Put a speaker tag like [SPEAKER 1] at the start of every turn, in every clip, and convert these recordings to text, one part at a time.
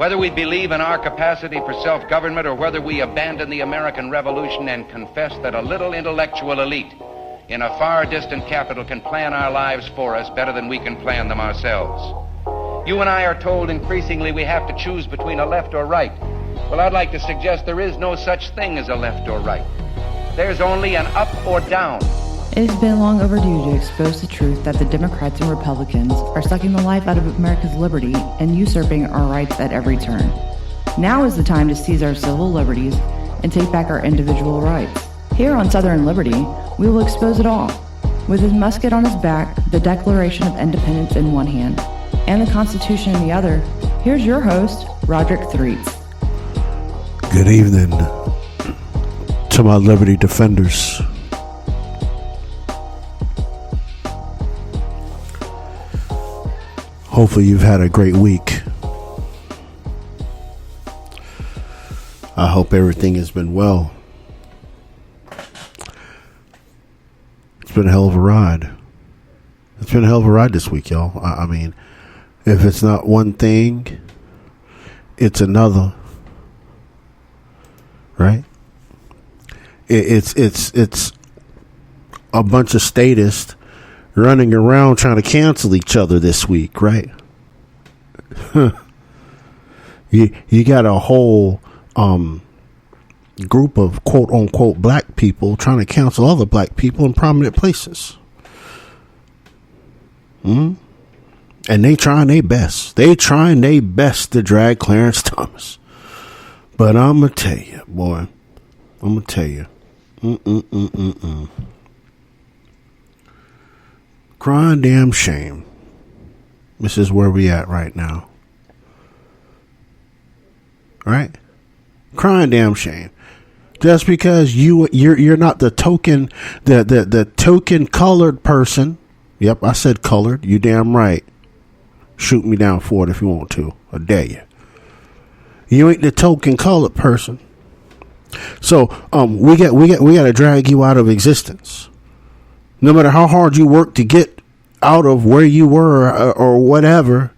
[SPEAKER 1] Whether we believe in our capacity for self-government or whether we abandon the American Revolution and confess that a little intellectual elite in a far distant capital can plan our lives for us better than we can plan them ourselves. You and I are told increasingly we have to choose between a left or right. Well, I'd like to suggest there is no such thing as a left or right. There's only an up or down.
[SPEAKER 2] It has been long overdue to expose the truth that the Democrats and Republicans are sucking the life out of America's liberty and usurping our rights at every turn. Now is the time to seize our civil liberties and take back our individual rights. Here on Southern Liberty, we will expose it all. With his musket on his back, the Declaration of Independence in one hand, and the Constitution in the other, here's your host, Roderick Threets.
[SPEAKER 3] Good evening to my liberty defenders. Hopefully you've had a great week. I hope everything has been well. It's been a hell of a ride. It's been a hell of a ride this week, y'all. I mean, if it's not one thing, it's another. Right? It's a bunch of statists running around trying to cancel each other this week, right? You got a whole group of quote unquote black people trying to cancel other black people in prominent places. And they trying their best. They trying their best to drag Clarence Thomas. But I'm gonna tell you, boy. I'm gonna tell you. Crying damn shame. This is where we at right now. Right? Crying damn shame. Just because you're not the token the token colored person. Yep, I said colored. You damn right. Shoot me down for it if you want to. I dare you. You ain't the token colored person. So we got to drag you out of existence. No matter how hard you work to get out of where you were or whatever,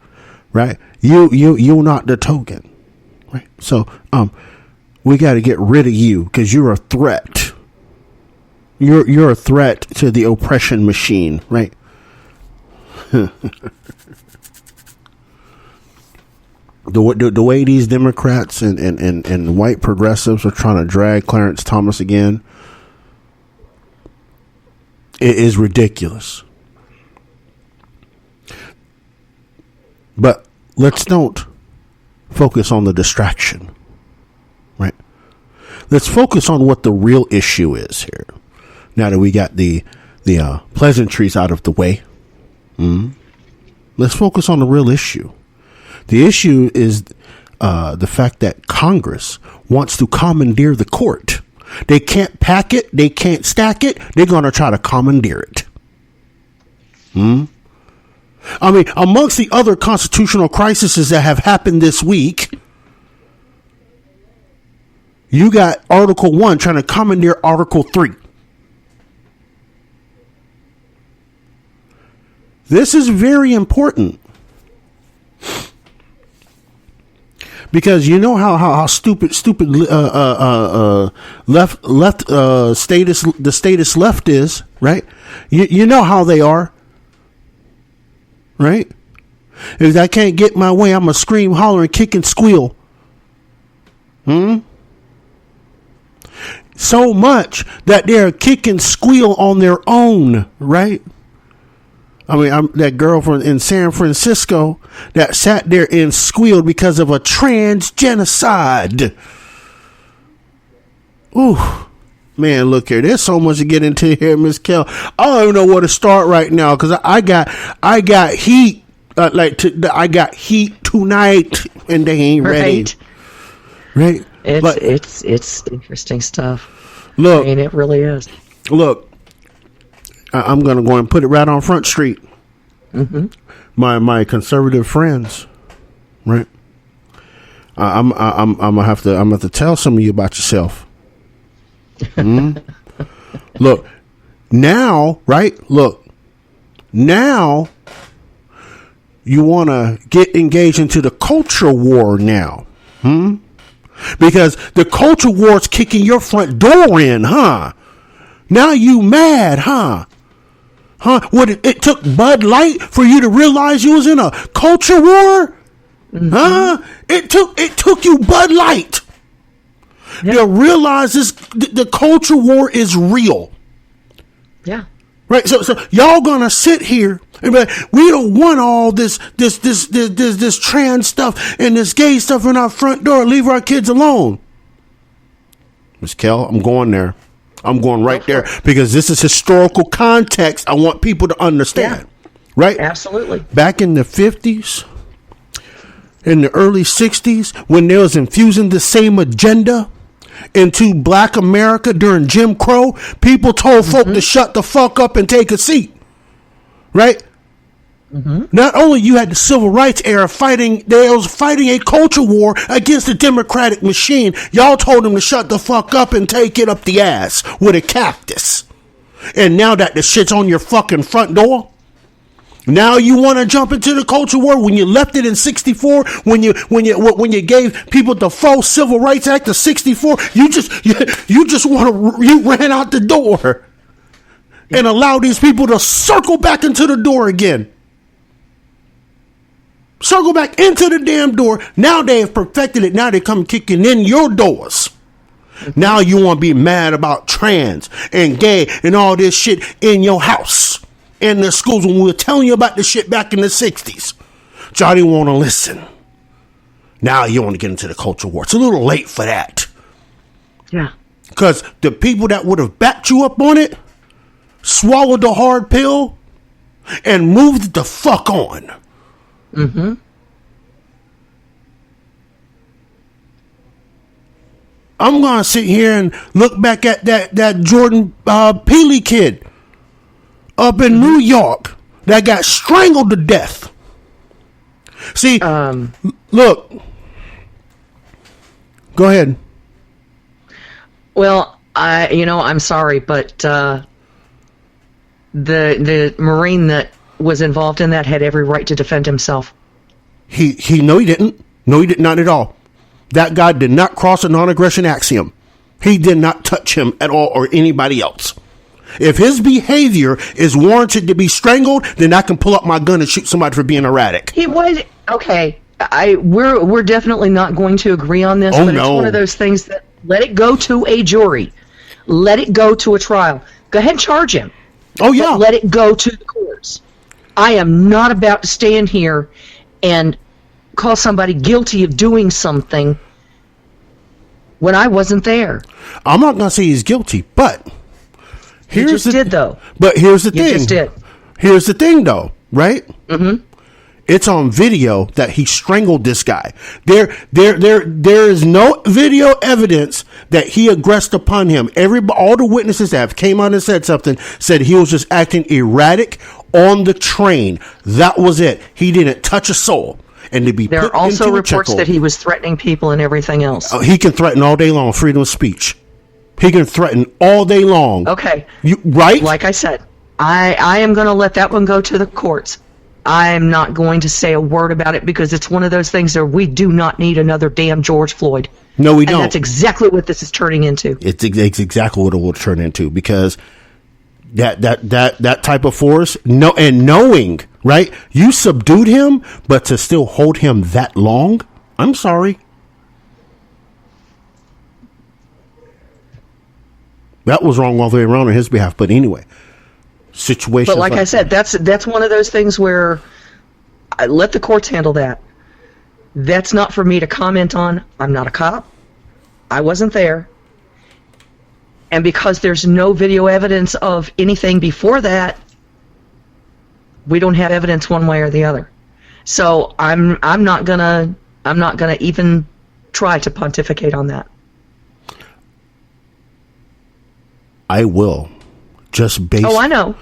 [SPEAKER 3] right? You're not the token, right? So we got to get rid of you because you're a threat. You're a threat to the oppression machine, right? The way these Democrats and white progressives are trying to drag Clarence Thomas again, it is ridiculous. But let's don't focus on the distraction, right? Let's focus on what the real issue is here. Now that we got the pleasantries out of the way, let's focus on the real issue. The issue is the fact that Congress wants to commandeer the court. They can't pack it. They can't stack it. They're going to try to commandeer it. I mean, amongst the other constitutional crises that have happened this week, you got Article 1 trying to commandeer Article 3. This is very important. Because you know how stupid left the status left is, right? You know how they are, right? If I can't get my way, I'm gonna scream, holler, and kick and squeal. So much that they're kick and squeal on their own, right? I mean, that girl in San Francisco that sat there and squealed because of a trans genocide. Ooh, man, look here. There's so much to get into here, Miss Kell. I don't even know where to start right now because I got heat. I got heat tonight, and they ain't ready. Right?
[SPEAKER 4] It's interesting stuff.
[SPEAKER 3] Look,
[SPEAKER 4] I mean, it really is.
[SPEAKER 3] Look. I'm gonna go and put it right on Front Street. My conservative friends, right? I'm gonna have to tell some of you about yourself. Look, now, right? Look, now you want to get engaged into the culture war now. Because the culture war's kicking your front door in, huh? Now you mad, huh? What it took Bud Light for you to realize you was in a culture war? Huh? It took you Bud Light to realize the culture war is real.
[SPEAKER 4] Yeah.
[SPEAKER 3] Right. So y'all gonna sit here and be like, we don't want all this trans stuff and this gay stuff in our front door. Leave our kids alone. Miss Kell, I'm going there. I'm going right there because this is historical context. I want people to understand. Yeah. Right?
[SPEAKER 4] Absolutely.
[SPEAKER 3] Back in the 50s, in the early 60s, when they was infusing the same agenda into black America during Jim Crow, people told folk to shut the fuck up and take a seat. Right? Not only you had the civil rights era they was fighting a culture war against the democratic machine. Y'all told them to shut the fuck up and take it up the ass with a cactus. And now that the shit's on your fucking front door, now you want to jump into the culture war when you left it in 64, when you gave people the false Civil Rights Act of 64, you ran out the door and allowed these people to circle back into the door again. Circle back into the damn door. Now they have perfected it. Now they come kicking in your doors. Now you want to be mad about trans and gay and all this shit in your house, in the schools, when we were telling you about this shit back in the 60s. Y'all didn't want to listen. Now you want to get into the culture war. It's a little late for that.
[SPEAKER 4] Yeah.
[SPEAKER 3] Because the people that would have backed you up on it swallowed the hard pill and moved the fuck on. I'm going to sit here and look back at that Jordan Peele kid up in New York that got strangled to death. See, look. Go ahead.
[SPEAKER 4] Well, I'm sorry, but the Marine that was involved in that had every right to defend himself.
[SPEAKER 3] He didn't. No, he did not at all. That guy did not cross a non-aggression axiom. He did not touch him at all or anybody else. If his behavior is warranted to be strangled, then I can pull up my gun and shoot somebody for being erratic.
[SPEAKER 4] He was okay. We're definitely not going to agree on this, but it's one of those things that let it go to a jury. Let it go to a trial. Go ahead and charge him.
[SPEAKER 3] Oh, yeah.
[SPEAKER 4] But let it go to the courts. I am not about to stand here and call somebody guilty of doing something when I wasn't there.
[SPEAKER 3] I'm not going to say he's guilty, but here's
[SPEAKER 4] did, though.
[SPEAKER 3] But here's the thing.
[SPEAKER 4] You just did.
[SPEAKER 3] Here's the thing, though, right? It's on video that he strangled this guy. There is no video evidence that he aggressed upon him. All the witnesses that have came out and said something said he was just acting erratic on the train. That was it. He didn't touch a soul. And to be
[SPEAKER 4] there are also reports that he was threatening people and everything else.
[SPEAKER 3] He can threaten all day long. Freedom of speech. He can threaten all day long.
[SPEAKER 4] Okay.
[SPEAKER 3] Right?
[SPEAKER 4] Like I said, I am going to let that one go to the courts. I'm not going to say a word about it because it's one of those things that we do not need another damn George Floyd.
[SPEAKER 3] No, we don't.
[SPEAKER 4] And that's exactly what this is turning into.
[SPEAKER 3] It's exactly what it will turn into because that type of force, knowing, right? You subdued him, but to still hold him that long, I'm sorry. That was wrong all the way around on his behalf. But anyway, situations.
[SPEAKER 4] But like I said, that's one of those things where I let the courts handle that. That's not for me to comment on. I'm not a cop. I wasn't there. And because there's no video evidence of anything before that, we don't have evidence one way or the other. So I'm not gonna even try to pontificate on that.
[SPEAKER 3] I will. Just based.
[SPEAKER 4] Oh, I know.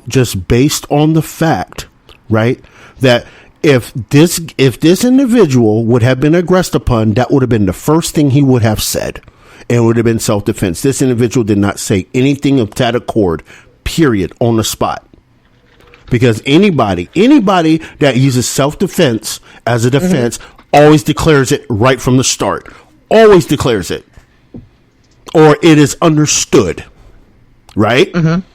[SPEAKER 3] Just based on the fact, right, that if this individual would have been aggressed upon, that would have been the first thing he would have said. And it would have been self-defense. This individual did not say anything of that accord, period, on the spot. Because anybody that uses self-defense as a defense always declares it right from the start. Always declares it. Or it is understood. Right? Mm-hmm.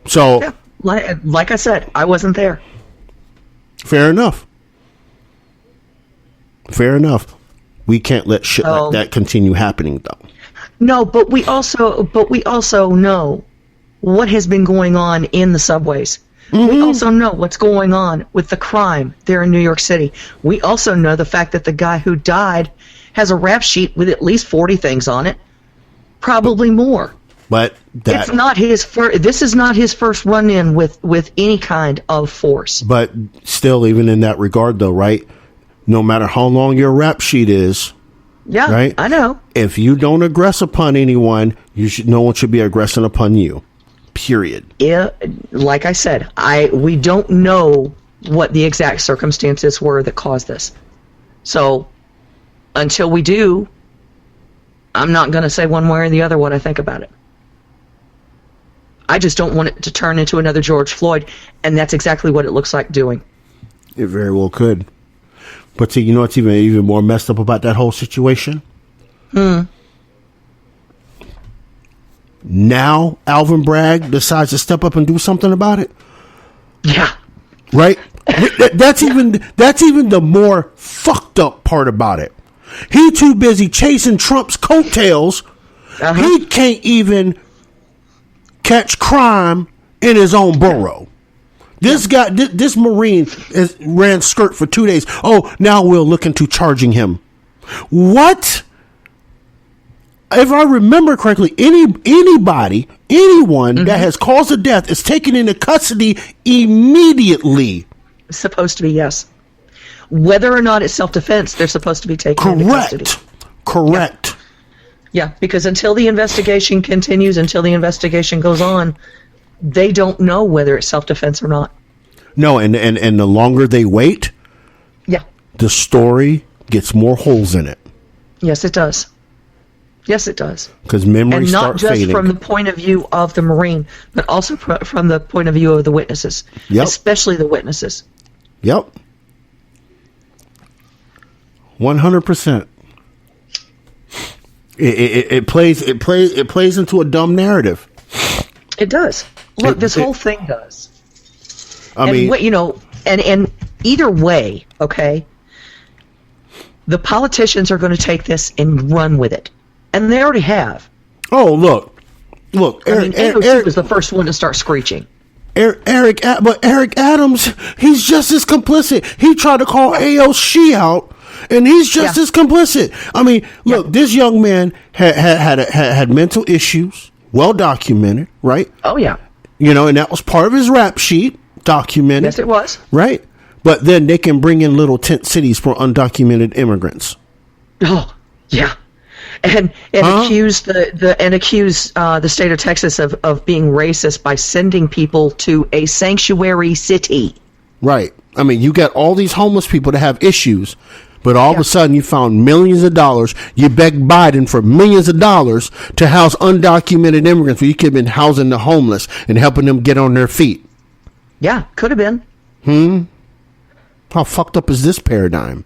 [SPEAKER 3] So,
[SPEAKER 4] yeah, like I said, I wasn't there.
[SPEAKER 3] Fair enough. Fair enough. We can't let shit like that continue happening, though.
[SPEAKER 4] No, but we also know what has been going on in the subways. We also know what's going on with the crime there in New York City. We also know the fact that the guy who died has a rap sheet with at least 40 things on it, probably more.
[SPEAKER 3] But
[SPEAKER 4] it's not his first. This is not his first run-in with any kind of force.
[SPEAKER 3] But still, even in that regard, though, right? No matter how long your rap sheet is,
[SPEAKER 4] yeah,
[SPEAKER 3] right?
[SPEAKER 4] I know.
[SPEAKER 3] If you don't aggress upon anyone, no one should be aggressing upon you. Period.
[SPEAKER 4] Yeah, like I said, we don't know what the exact circumstances were that caused this. So until we do, I'm not going to say one way or the other what I think about it. I just don't want it to turn into another George Floyd, and that's exactly what it looks like doing.
[SPEAKER 3] It very well could. But see, you know what's even more messed up about that whole situation? Now Alvin Bragg decides to step up and do something about it.
[SPEAKER 4] Yeah.
[SPEAKER 3] Right? That's even the more fucked up part about it. He too busy chasing Trump's coattails. He can't even catch crime in his own borough. This guy, this Marine ran skirt for 2 days. Oh, now we'll look into charging him. What? If I remember correctly, anyone that has caused a death is taken into custody immediately.
[SPEAKER 4] It's supposed to be, yes. Whether or not it's self-defense, they're supposed to be taken into custody.
[SPEAKER 3] Correct.
[SPEAKER 4] Yeah, because until the investigation continues, until the investigation goes on, they don't know whether it's self-defense or not.
[SPEAKER 3] No, and the longer they wait, the story gets more holes in it.
[SPEAKER 4] Yes, it does. Yes, it does.
[SPEAKER 3] Because memories start fading.
[SPEAKER 4] And not just from the point of view of the Marine, but also from the point of view of the witnesses.
[SPEAKER 3] Yep.
[SPEAKER 4] Especially the witnesses.
[SPEAKER 3] Yep. 100%. It plays into a dumb narrative.
[SPEAKER 4] It does. Look, this whole thing does.
[SPEAKER 3] I mean,
[SPEAKER 4] and either way, okay, the politicians are going to take this and run with it, and they already have.
[SPEAKER 3] Oh, look,
[SPEAKER 4] AOC was the first one to start screeching.
[SPEAKER 3] Eric Adams, he's just as complicit. He tried to call AOC out, and he's just as complicit. I mean, look, this young man had mental issues, well documented, right?
[SPEAKER 4] Oh yeah.
[SPEAKER 3] And that was part of his rap sheet, documented.
[SPEAKER 4] Yes, it was.
[SPEAKER 3] Right? But then they can bring in little tent cities for undocumented immigrants.
[SPEAKER 4] Oh, yeah. And accuse the state of Texas of being racist by sending people to a sanctuary city.
[SPEAKER 3] Right. I mean, you got all these homeless people that have issues, but all of a sudden you found millions of dollars. You begged Biden for millions of dollars to house undocumented immigrants, where you could have been housing the homeless and helping them get on their feet.
[SPEAKER 4] Yeah, could have been.
[SPEAKER 3] How fucked up is this paradigm?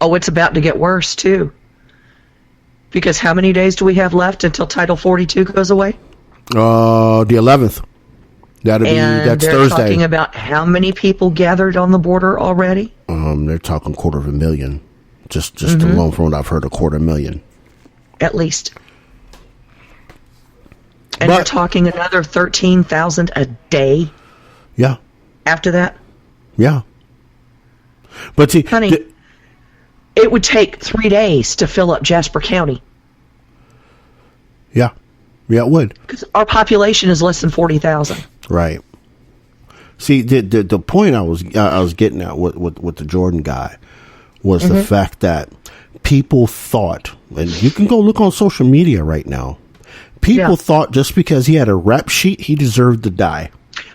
[SPEAKER 4] Oh, it's about to get worse, too. Because how many days do we have left until Title 42 goes away?
[SPEAKER 3] The 11th. That's
[SPEAKER 4] they're
[SPEAKER 3] Thursday.
[SPEAKER 4] Talking about how many people gathered on the border already?
[SPEAKER 3] They're talking 250,000. Just alone from what I've heard, 250,000.
[SPEAKER 4] At least. And you're talking another 13,000 a day?
[SPEAKER 3] Yeah.
[SPEAKER 4] After that?
[SPEAKER 3] Yeah. But see,
[SPEAKER 4] honey, it would take 3 days to fill up Jasper County.
[SPEAKER 3] Yeah. Yeah, it would.
[SPEAKER 4] Because our population is less than 40,000.
[SPEAKER 3] Right. See, the point I was getting at with the Jordan guy was the fact that people thought, and you can go look on social media right now, people thought just because he had a rap sheet, he deserved to die.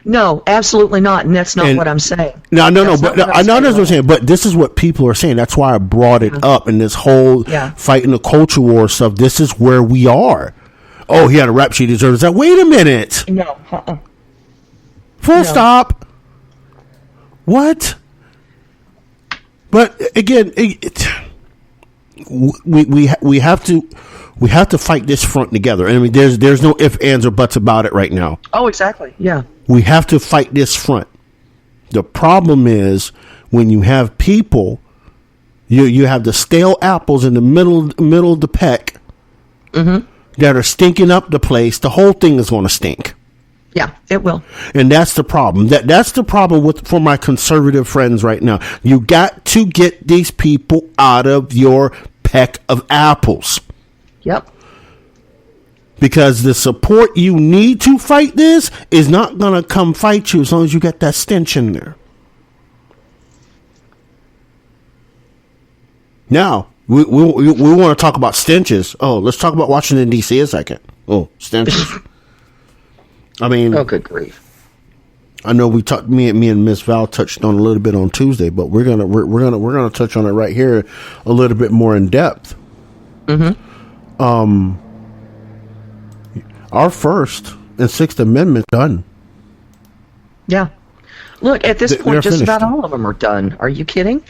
[SPEAKER 4] No, absolutely not, and that's not what I'm saying.
[SPEAKER 3] No, I know that's what I'm saying, but this is what people are saying. That's why I brought it up in this whole fighting the culture war stuff. This is where we are. Oh, he had a rap sheet, he deserves that. Wait a minute.
[SPEAKER 4] No,
[SPEAKER 3] Full stop. What? But again, we have to fight this front together. I mean, there's no ifs, ands, or buts about it right now.
[SPEAKER 4] Oh, exactly. Yeah.
[SPEAKER 3] We have to fight this front. The problem is when you have people, you have the stale apples in the middle of the peck that are stinking up the place. The whole thing is going to stink.
[SPEAKER 4] Yeah, it will.
[SPEAKER 3] And that's the problem. That's the problem for my conservative friends right now. You got to get these people out of your peck of apples.
[SPEAKER 4] Yep.
[SPEAKER 3] Because the support you need to fight this is not going to come fight you as long as you got that stench in there. Now, we want to talk about stenches. Oh, let's talk about Washington, D.C. a second. Oh, stenches. I mean,
[SPEAKER 4] oh, good grief!
[SPEAKER 3] I know we talked. Me and Miss Val touched on a little bit on Tuesday, but we're gonna touch on it right here a little bit more in depth. Our First and Sixth Amendment done.
[SPEAKER 4] Yeah. Look, at this point, just about all of them are done. Are you kidding?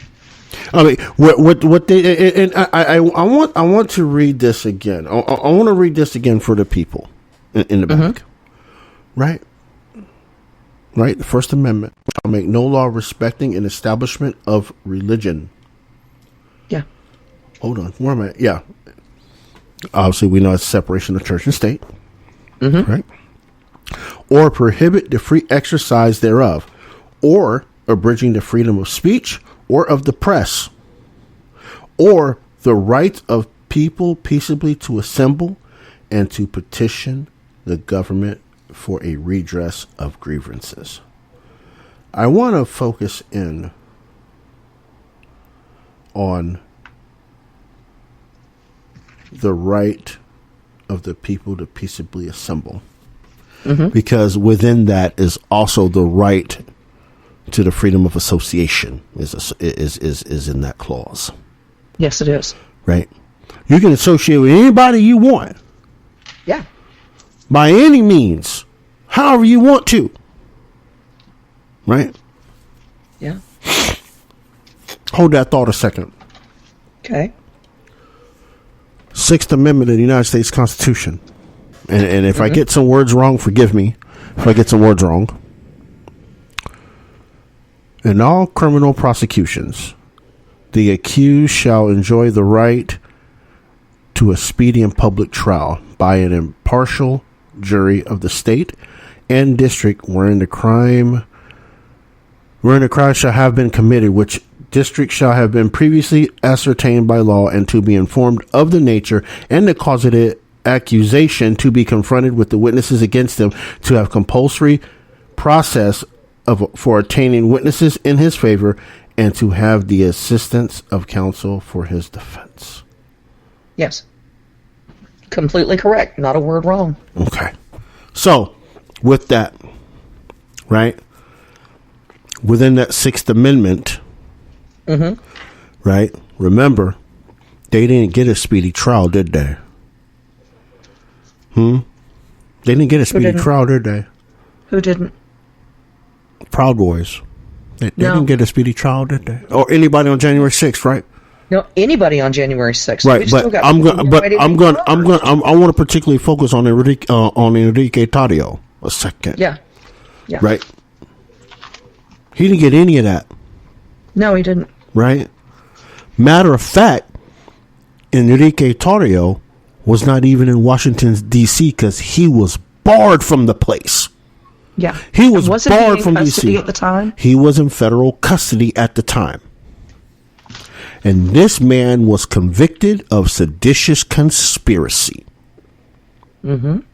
[SPEAKER 3] I mean, what they and I want to read this again. I want to read this again for the people in the back. Right. The First Amendment shall make no law respecting an establishment of religion.
[SPEAKER 4] Yeah.
[SPEAKER 3] Hold on. Where am I? Yeah. Obviously, we know it's separation of church and state. Right. Or prohibit the free exercise thereof, or abridging the freedom of speech or of the press, or the right of people peaceably to assemble and to petition the government for a redress of grievances. I want to focus in on the right of the people to peaceably assemble, because within that is also the right to the freedom of association is in that clause.
[SPEAKER 4] Yes, it is.
[SPEAKER 3] Right. You can associate with anybody you want.
[SPEAKER 4] Yeah.
[SPEAKER 3] By any means, however you want to. Right?
[SPEAKER 4] Yeah.
[SPEAKER 3] Hold that thought a second.
[SPEAKER 4] Okay.
[SPEAKER 3] Sixth Amendment of the United States Constitution. And if I get some words wrong, forgive me if I get some words wrong. In all criminal prosecutions, the accused shall enjoy the right to a speedy and public trial by an impartial jury of the state and district wherein the crime shall have been committed, which district shall have been previously ascertained by law, and to be informed of the nature and the cause of the accusation, to be confronted with the witnesses against them, to have compulsory process for attaining witnesses in his favor, and to have the assistance of counsel for his defense.
[SPEAKER 4] Yes. Completely correct. Not a word wrong.
[SPEAKER 3] Okay. So, with that, right, within that Sixth Amendment, right, remember, they didn't get a speedy trial, did they? They didn't get a speedy trial, did they?
[SPEAKER 4] Who didn't?
[SPEAKER 3] Proud Boys. They didn't get a speedy trial, did they? Or anybody on January 6th, right?
[SPEAKER 4] No, anybody on January 6th.
[SPEAKER 3] Right, I want to particularly focus on Enrique Tarrio a second.
[SPEAKER 4] Yeah.
[SPEAKER 3] Right? He didn't get any of that.
[SPEAKER 4] No, he didn't.
[SPEAKER 3] Right? Matter of fact, Enrique Tarrio was not even in Washington, D.C. because he was barred from the place.
[SPEAKER 4] Yeah.
[SPEAKER 3] He was barred from D.C.
[SPEAKER 4] at the time?
[SPEAKER 3] He was in federal custody at the time. And this man was convicted of seditious conspiracy. You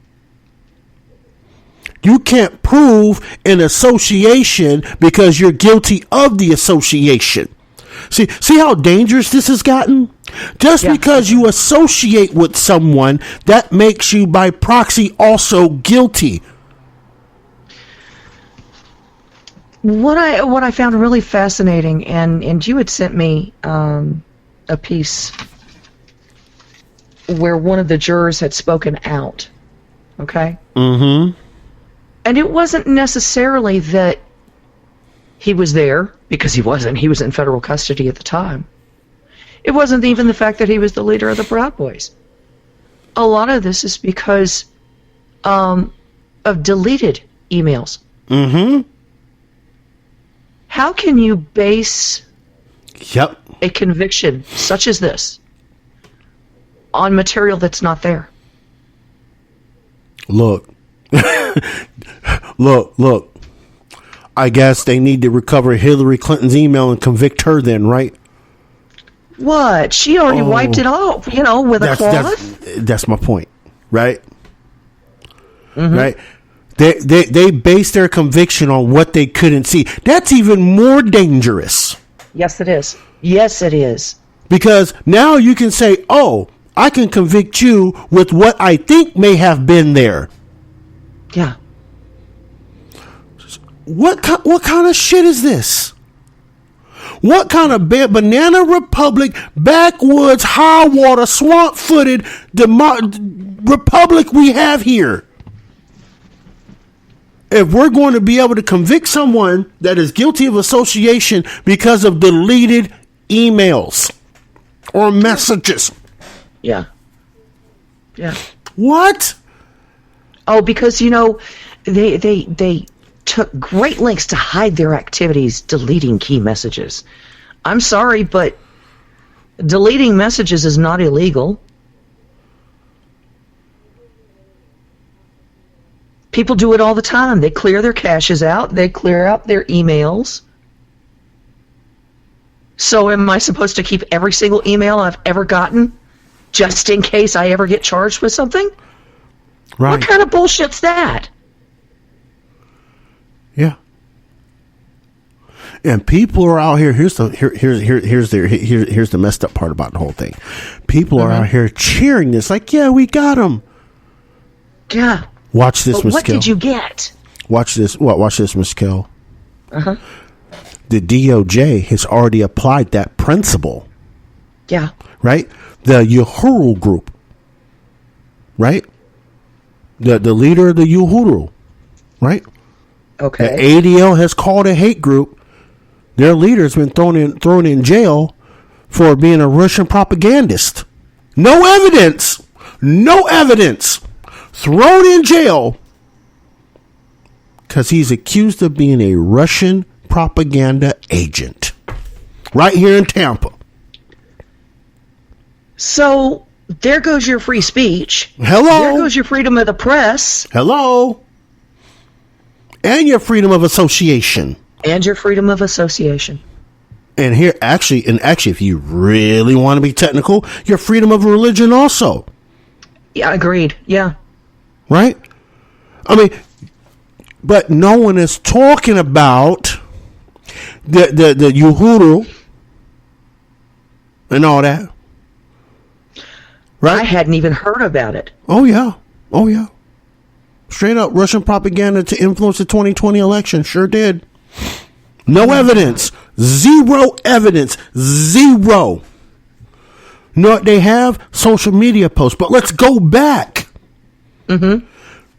[SPEAKER 3] can't prove an association because you're guilty of the association. See how dangerous this has gotten? Just because you associate with someone, that makes you by proxy also guilty.
[SPEAKER 4] What I found really fascinating, and you had sent me a piece where one of the jurors had spoken out. Okay. And it wasn't necessarily that he was there, because he wasn't. He was in federal custody at the time. It wasn't even the fact that he was the leader of the Proud Boys. A lot of this is because of deleted emails.
[SPEAKER 3] Mm-hmm.
[SPEAKER 4] How can you base
[SPEAKER 3] Yep.
[SPEAKER 4] a conviction such as this on material that's not there?
[SPEAKER 3] Look. Look. I guess they need to recover Hillary Clinton's email and convict her then, right?
[SPEAKER 4] What? She already wiped it off, with a cloth?
[SPEAKER 3] That's my point, right?
[SPEAKER 4] Mm-hmm.
[SPEAKER 3] Right? They base their conviction on what they couldn't see. That's even more dangerous.
[SPEAKER 4] Yes, it is. Yes, it is.
[SPEAKER 3] Because now you can say, oh, I can convict you with what I think may have been there.
[SPEAKER 4] Yeah.
[SPEAKER 3] What kind of shit is this? What kind of banana republic, backwoods, high water, swamp footed republic we have here? If we're going to be able to convict someone that is guilty of association because of deleted emails or messages.
[SPEAKER 4] Yeah. Yeah.
[SPEAKER 3] What?
[SPEAKER 4] Oh, because, they took great lengths to hide their activities deleting key messages. I'm sorry, but deleting messages is not illegal. People do it all the time. They clear their caches out. They clear out their emails. So am I supposed to keep every single email I've ever gotten just in case I ever get charged with something?
[SPEAKER 3] Right.
[SPEAKER 4] What kind of bullshit's that?
[SPEAKER 3] Yeah. And people are out here. Here's the messed up part about the whole thing. People are out here cheering this, like, yeah, we got him.
[SPEAKER 4] Yeah.
[SPEAKER 3] Watch this,
[SPEAKER 4] But
[SPEAKER 3] Miss
[SPEAKER 4] what
[SPEAKER 3] Kell.
[SPEAKER 4] did you get?
[SPEAKER 3] Watch this. What? Watch this, Miss Kell.
[SPEAKER 4] Uh-huh.
[SPEAKER 3] The DOJ has already applied that principle.
[SPEAKER 4] Yeah.
[SPEAKER 3] Right? The Uhuru group. Right? The leader of the Uhuru. Right?
[SPEAKER 4] Okay.
[SPEAKER 3] The ADL has called a hate group. Their leader's been thrown in jail for being a Russian propagandist. No evidence. Thrown in jail because he's accused of being a Russian propaganda agent. Right here in Tampa.
[SPEAKER 4] So, there goes your free speech.
[SPEAKER 3] Hello.
[SPEAKER 4] There goes your freedom of the press.
[SPEAKER 3] Hello. And your freedom of association.
[SPEAKER 4] And your freedom of association.
[SPEAKER 3] And here, actually, if you really want to be technical, your freedom of religion also.
[SPEAKER 4] Yeah, agreed. Yeah.
[SPEAKER 3] Right? I mean, but no one is talking about the Uhuru and all that. Right?
[SPEAKER 4] I hadn't even heard about it.
[SPEAKER 3] Oh, yeah. Straight up Russian propaganda to influence the 2020 election. Sure did. No evidence. Zero evidence. Zero. No, they have social media posts, but let's go back.
[SPEAKER 4] Mm-hmm.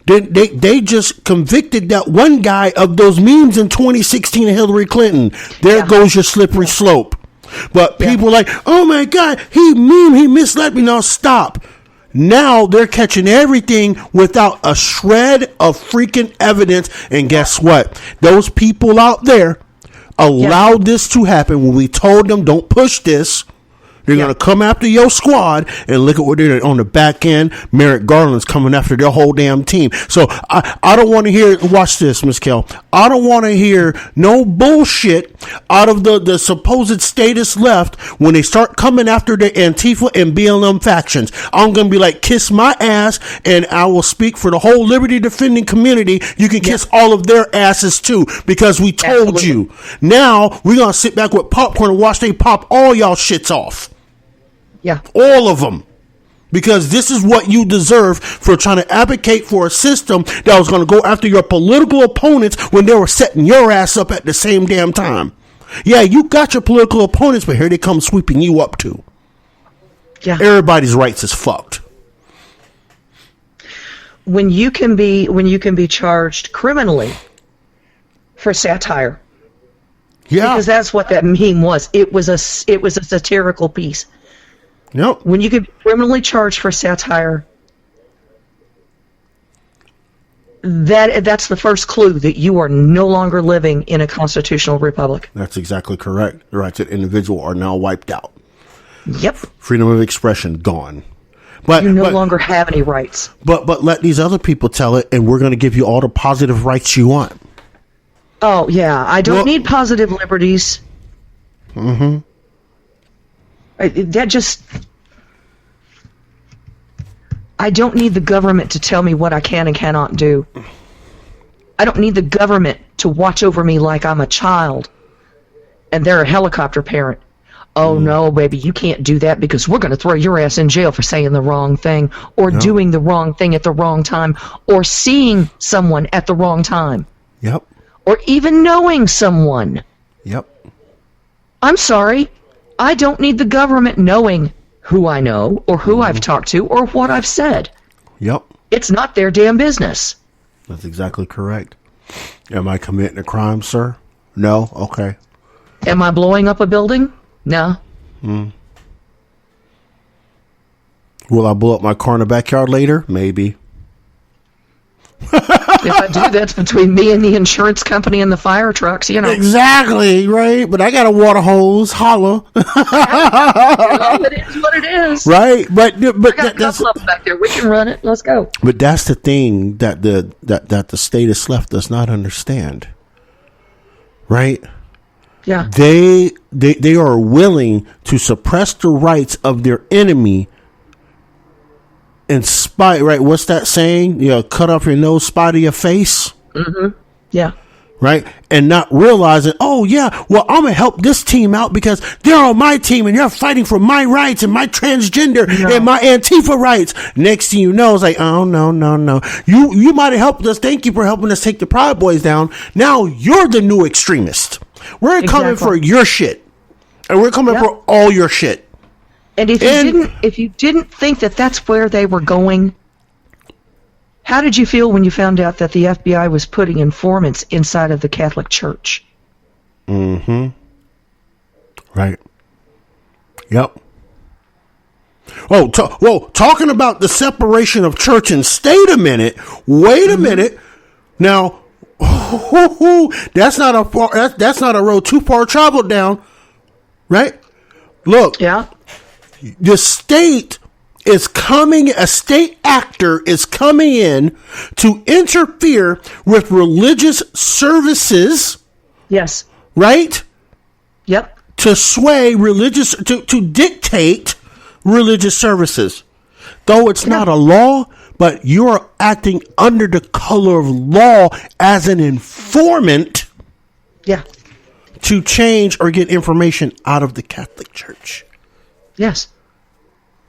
[SPEAKER 3] They just convicted that one guy of those memes in 2016 of Hillary Clinton. There goes your slippery slope. But people are like, oh my God, he misled me. No, stop. Now they're catching everything without a shred of freaking evidence. And guess what? Those people out there allowed this to happen when we told them don't push this. They're going to come after your squad, and look at what they're on the back end. Merrick Garland's coming after their whole damn team. So I don't want to hear, watch this, Miss Kell. I don't want to hear no bullshit out of the supposed status left when they start coming after the Antifa and BLM factions. I'm going to be like, kiss my ass, and I will speak for the whole liberty defending community. You can kiss all of their asses too, because we told you. Now we're going to sit back with popcorn and watch they pop all y'all shits off.
[SPEAKER 4] Yeah.
[SPEAKER 3] All of them. Because this is what you deserve for trying to advocate for a system that was going to go after your political opponents when they were setting your ass up at the same damn time. Yeah, you got your political opponents, but here they come sweeping you up too.
[SPEAKER 4] Yeah.
[SPEAKER 3] Everybody's rights is fucked.
[SPEAKER 4] when you can be charged criminally for satire.
[SPEAKER 3] Yeah.
[SPEAKER 4] Because that's what that meme was. It was a satirical piece.
[SPEAKER 3] Yep.
[SPEAKER 4] When you can be criminally charged for satire, that's the first clue that you are no longer living in a constitutional republic.
[SPEAKER 3] That's exactly correct. The rights of the individual are now wiped out.
[SPEAKER 4] Yep.
[SPEAKER 3] Freedom of expression gone. But
[SPEAKER 4] You no longer have any rights.
[SPEAKER 3] But let these other people tell it, and we're going to give you all the positive rights you want.
[SPEAKER 4] Oh, yeah. I don't need positive liberties.
[SPEAKER 3] Mm-hmm.
[SPEAKER 4] I don't need the government to tell me what I can and cannot do. I don't need the government to watch over me like I'm a child and they're a helicopter parent. Oh, no, baby, you can't do that because we're going to throw your ass in jail for saying the wrong thing or doing the wrong thing at the wrong time or seeing someone at the wrong time.
[SPEAKER 3] Yep.
[SPEAKER 4] Or even knowing someone.
[SPEAKER 3] Yep.
[SPEAKER 4] I'm sorry. I don't need the government knowing who I know or who I've talked to or what I've said.
[SPEAKER 3] Yep.
[SPEAKER 4] It's not their damn business.
[SPEAKER 3] That's exactly correct. Am I committing a crime, sir? No? Okay.
[SPEAKER 4] Am I blowing up a building? No.
[SPEAKER 3] Will I blow up my car in the backyard later? Maybe.
[SPEAKER 4] If I do, that's between me and the insurance company and the fire trucks, you know.
[SPEAKER 3] Exactly, right? But I got a water hose. Holla.
[SPEAKER 4] It is what it is.
[SPEAKER 3] Right? But
[SPEAKER 4] I got a couple of them back there. We can run it. Let's go.
[SPEAKER 3] But that's the thing that the statist left does not understand. Right?
[SPEAKER 4] Yeah.
[SPEAKER 3] They are willing to suppress the rights of their enemy in spite, right? What's that saying? You know, cut off your nose, spite of your face.
[SPEAKER 4] Mm-hmm. Yeah.
[SPEAKER 3] Right? And not realizing, oh, yeah, well, I'm going to help this team out because they're on my team and they're fighting for my rights and my transgender and my Antifa rights. Next thing you know, it's like, oh, no. You might have helped us. Thank you for helping us take the Proud Boys down. Now you're the new extremist. We're coming for your shit. And we're coming for all your shit.
[SPEAKER 4] And if you didn't think that that's where they were going, how did you feel when you found out that the FBI was putting informants inside of the Catholic Church?
[SPEAKER 3] Mm-hmm. Right. Yep. Oh, talking about the separation of church and state a minute. Wait a minute. Now, that's not a road too far traveled down. Right? Look.
[SPEAKER 4] Yeah.
[SPEAKER 3] The state is coming, a state actor is coming in to interfere with religious services.
[SPEAKER 4] Yes.
[SPEAKER 3] Right?
[SPEAKER 4] Yep.
[SPEAKER 3] To sway to dictate religious services. Though it's not a law, but you're acting under the color of law as an informant.
[SPEAKER 4] Yeah.
[SPEAKER 3] To change or get information out of the Catholic Church.
[SPEAKER 4] Yes.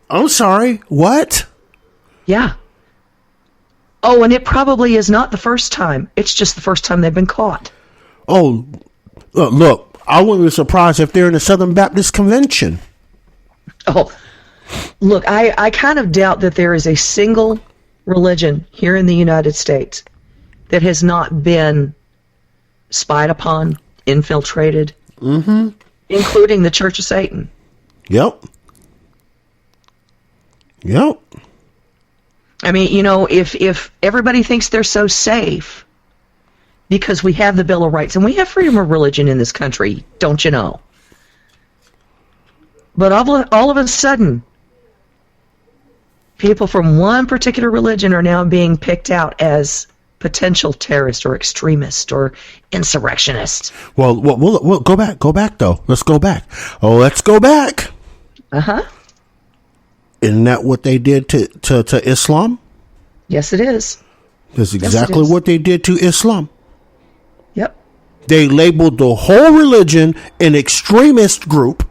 [SPEAKER 3] I'm sorry. What?
[SPEAKER 4] Yeah. Oh, and it probably is not the first time. It's just the first time they've been caught.
[SPEAKER 3] Oh, look, I wouldn't be surprised if they're in the Southern Baptist Convention.
[SPEAKER 4] Oh, look, I kind of doubt that there is a single religion here in the United States that has not been spied upon, infiltrated, including the Church of Satan.
[SPEAKER 3] Yep.
[SPEAKER 4] I mean, you know, if everybody thinks they're so safe because we have the Bill of Rights and we have freedom of religion in this country, don't you know? But all of a sudden, people from one particular religion are now being picked out as potential terrorists or extremists or insurrectionists.
[SPEAKER 3] Well, we'll go back though. Let's go back. Oh, let's go back.
[SPEAKER 4] Uh-huh.
[SPEAKER 3] Isn't that what they did to Islam?
[SPEAKER 4] Yes, it is.
[SPEAKER 3] That's exactly what they did to Islam.
[SPEAKER 4] Yep.
[SPEAKER 3] They labeled the whole religion an extremist group.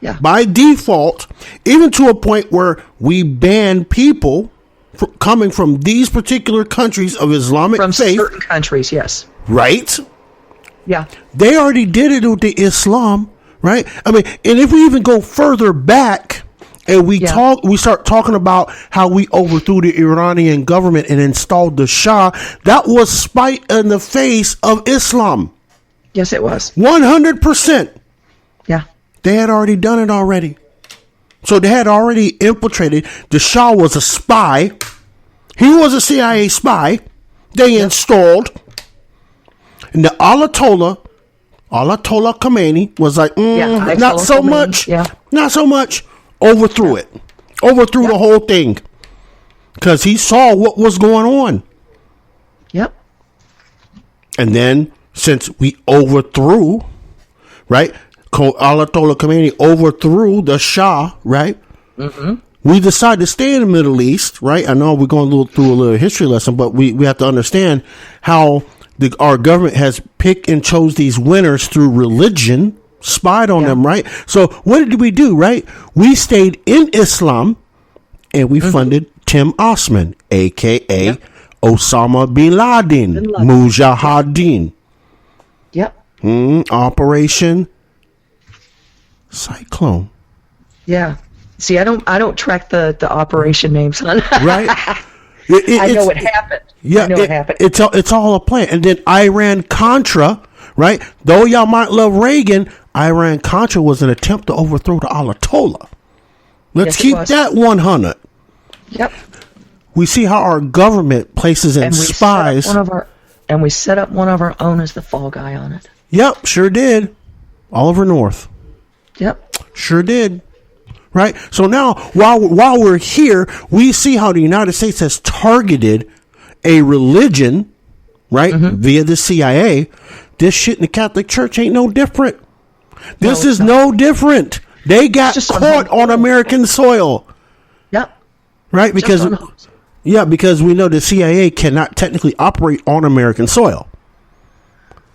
[SPEAKER 4] Yeah.
[SPEAKER 3] By default, even to a point where we ban people coming from these particular countries of Islamic faith.
[SPEAKER 4] From certain countries, yes.
[SPEAKER 3] Right?
[SPEAKER 4] Yeah.
[SPEAKER 3] They already did it with the Islam, right? I mean, and if we even go further back and we start talking about how we overthrew the Iranian government and installed the Shah, that was spite in the face of Islam.
[SPEAKER 4] Yes, it was.
[SPEAKER 3] 100%.
[SPEAKER 4] Yeah.
[SPEAKER 3] They had already done it already. So they had already infiltrated. The Shah was a spy. He was a CIA spy. They installed. And the Ayatollah Khomeini was like, not so
[SPEAKER 4] Khomeini.
[SPEAKER 3] much.
[SPEAKER 4] Yeah.
[SPEAKER 3] Not so much. Overthrew it. Overthrew the whole thing. Because he saw what was going on.
[SPEAKER 4] Yep.
[SPEAKER 3] And then, since we overthrew, right? Ayatollah Khomeini overthrew the Shah, right? Mm-hmm. We decided to stay in the Middle East, right? I know we're going through a little history lesson, but we have to understand how our government has picked and chose these winners through religion, spied on them, right? So what did we do, right? We stayed in Islam, and we funded Tim Osman, a.k.a. Osama Bin Laden, Mujahideen.
[SPEAKER 4] Yep.
[SPEAKER 3] Operation Cyclone.
[SPEAKER 4] Yeah. See, I don't track the operation names, son.
[SPEAKER 3] Right.
[SPEAKER 4] I know what happened.
[SPEAKER 3] Yeah,
[SPEAKER 4] I know what happened.
[SPEAKER 3] It's all a plan. And then Iran-Contra, right? Though y'all might love Reagan, Iran-Contra was an attempt to overthrow the Ayatollah. Let's keep that 100.
[SPEAKER 4] Yep.
[SPEAKER 3] We see how our government places in spies.
[SPEAKER 4] We set up one of our own as the fall guy on it.
[SPEAKER 3] Yep, sure did. Oliver North.
[SPEAKER 4] Yep.
[SPEAKER 3] Sure did. Right? So now, while we're here, we see how the United States has targeted a religion, right, via the CIA. This shit in the Catholic Church ain't no different. This is no different. They got caught on American soil.
[SPEAKER 4] Yep.
[SPEAKER 3] Right? Because we know the CIA cannot technically operate on American soil.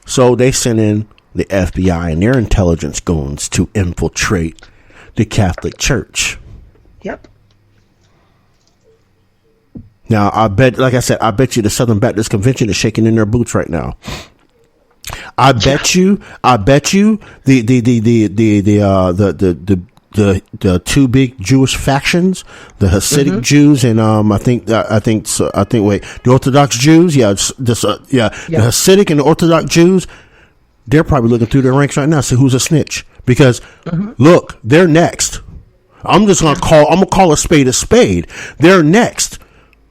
[SPEAKER 3] So they sent in the FBI and their intelligence goons to infiltrate the Catholic Church.
[SPEAKER 4] Yep.
[SPEAKER 3] Now, I bet you the Southern Baptist Convention is shaking in their boots right now. I bet you the two big Jewish factions, the Hasidic Jews and the Orthodox Jews, the Hasidic and the Orthodox Jews, they're probably looking through their ranks right now, see who's a snitch. Because look, they're next. I'm gonna call a spade. They're next.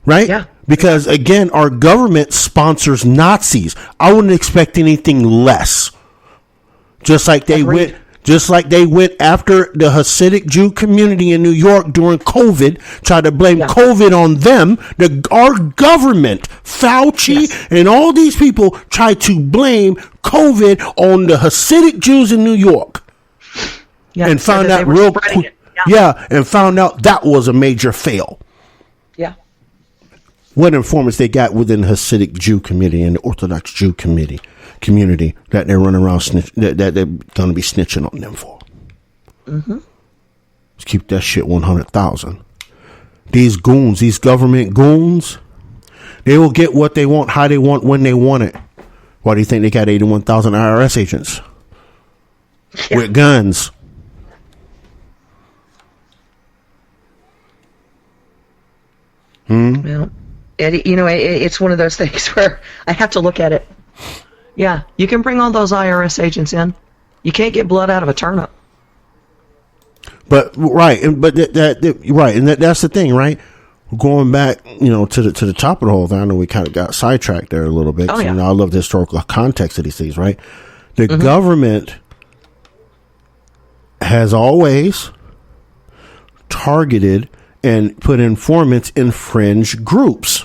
[SPEAKER 3] Right? Yeah. Because again, our government sponsors Nazis. I wouldn't expect anything less. Just like they went after the Hasidic Jew community in New York during COVID, tried to blame COVID on them. Our government, Fauci, and all these people tried to blame COVID on the Hasidic Jews in New York. Yeah, and found out real quick. And found out that was a major fail.
[SPEAKER 4] Yeah.
[SPEAKER 3] What informants they got within the Hasidic Jew community and the Orthodox Jew community that they're running around that they're going to be snitching on them for. Let's keep that shit 100,000. These goons, these government goons, they will get what they want, how they want, when they want it. Why do you think they got 81,000 IRS agents with guns?
[SPEAKER 4] Well, Eddie, it's one of those things where I have to look at it. Yeah, you can bring all those IRS agents in. You can't get blood out of a turnip.
[SPEAKER 3] But that's the thing, right? Going back, to the top of the whole thing. I know we kind of got sidetracked there a little bit.
[SPEAKER 4] Oh, yeah.
[SPEAKER 3] I love the historical context of these things, right? The government has always targeted and put informants in fringe groups,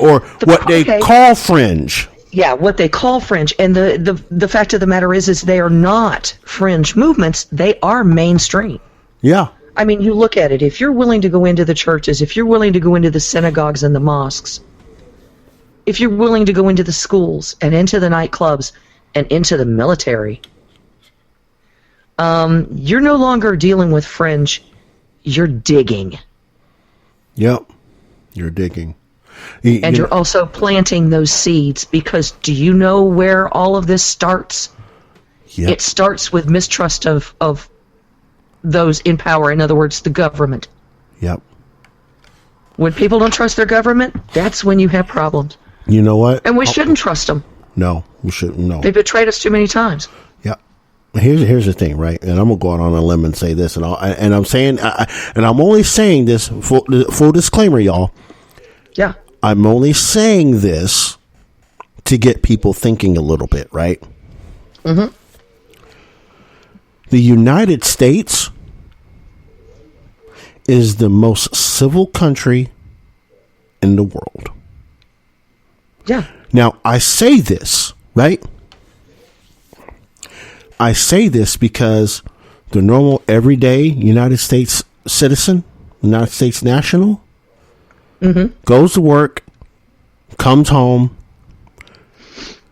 [SPEAKER 3] or what they call fringe.
[SPEAKER 4] Yeah, what they call fringe. And the fact of the matter is they are not fringe movements. They are mainstream.
[SPEAKER 3] Yeah.
[SPEAKER 4] I mean, you look at it. If you're willing to go into the churches, if you're willing to go into the synagogues and the mosques, if you're willing to go into the schools and into the nightclubs and into the military, you're no longer dealing with fringe. You're digging.
[SPEAKER 3] Yep. You're digging.
[SPEAKER 4] And you're also planting those seeds, because do you know where all of this starts? Yep. It starts with mistrust of those in power. In other words, the government.
[SPEAKER 3] Yep.
[SPEAKER 4] When people don't trust their government, that's when you have problems.
[SPEAKER 3] You know what?
[SPEAKER 4] And we shouldn't trust them.
[SPEAKER 3] No, we shouldn't. No.
[SPEAKER 4] They've betrayed us too many times.
[SPEAKER 3] Yeah. Here's the thing, right? And I'm gonna go out on a limb and say this, and I'm saying, and I'm only saying this full disclaimer, y'all.
[SPEAKER 4] Yeah.
[SPEAKER 3] I'm only saying this to get people thinking a little bit, right?
[SPEAKER 4] Mm-hmm.
[SPEAKER 3] The United States is the most civil country in the world.
[SPEAKER 4] Yeah.
[SPEAKER 3] Now, I say this, right? I say this because the normal, everyday United States citizen, United States national, goes to work, comes home,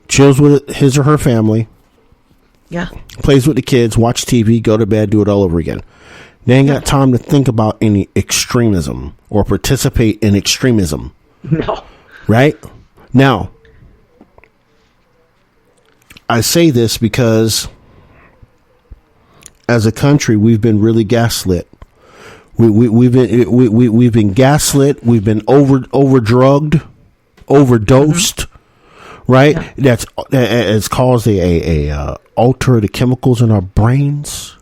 [SPEAKER 3] chills with his or her family,
[SPEAKER 4] Yeah.
[SPEAKER 3] plays with the kids, watch TV, go to bed, do it all over again. They ain't got time to think about any extremism or participate in extremism.
[SPEAKER 4] No.
[SPEAKER 3] Right? Now, I say this because as a country, we've been really gaslit. We've been gaslit. We've been overdrugged, overdosed. Right?
[SPEAKER 4] Yeah.
[SPEAKER 3] It's caused a alter the chemicals in our brains,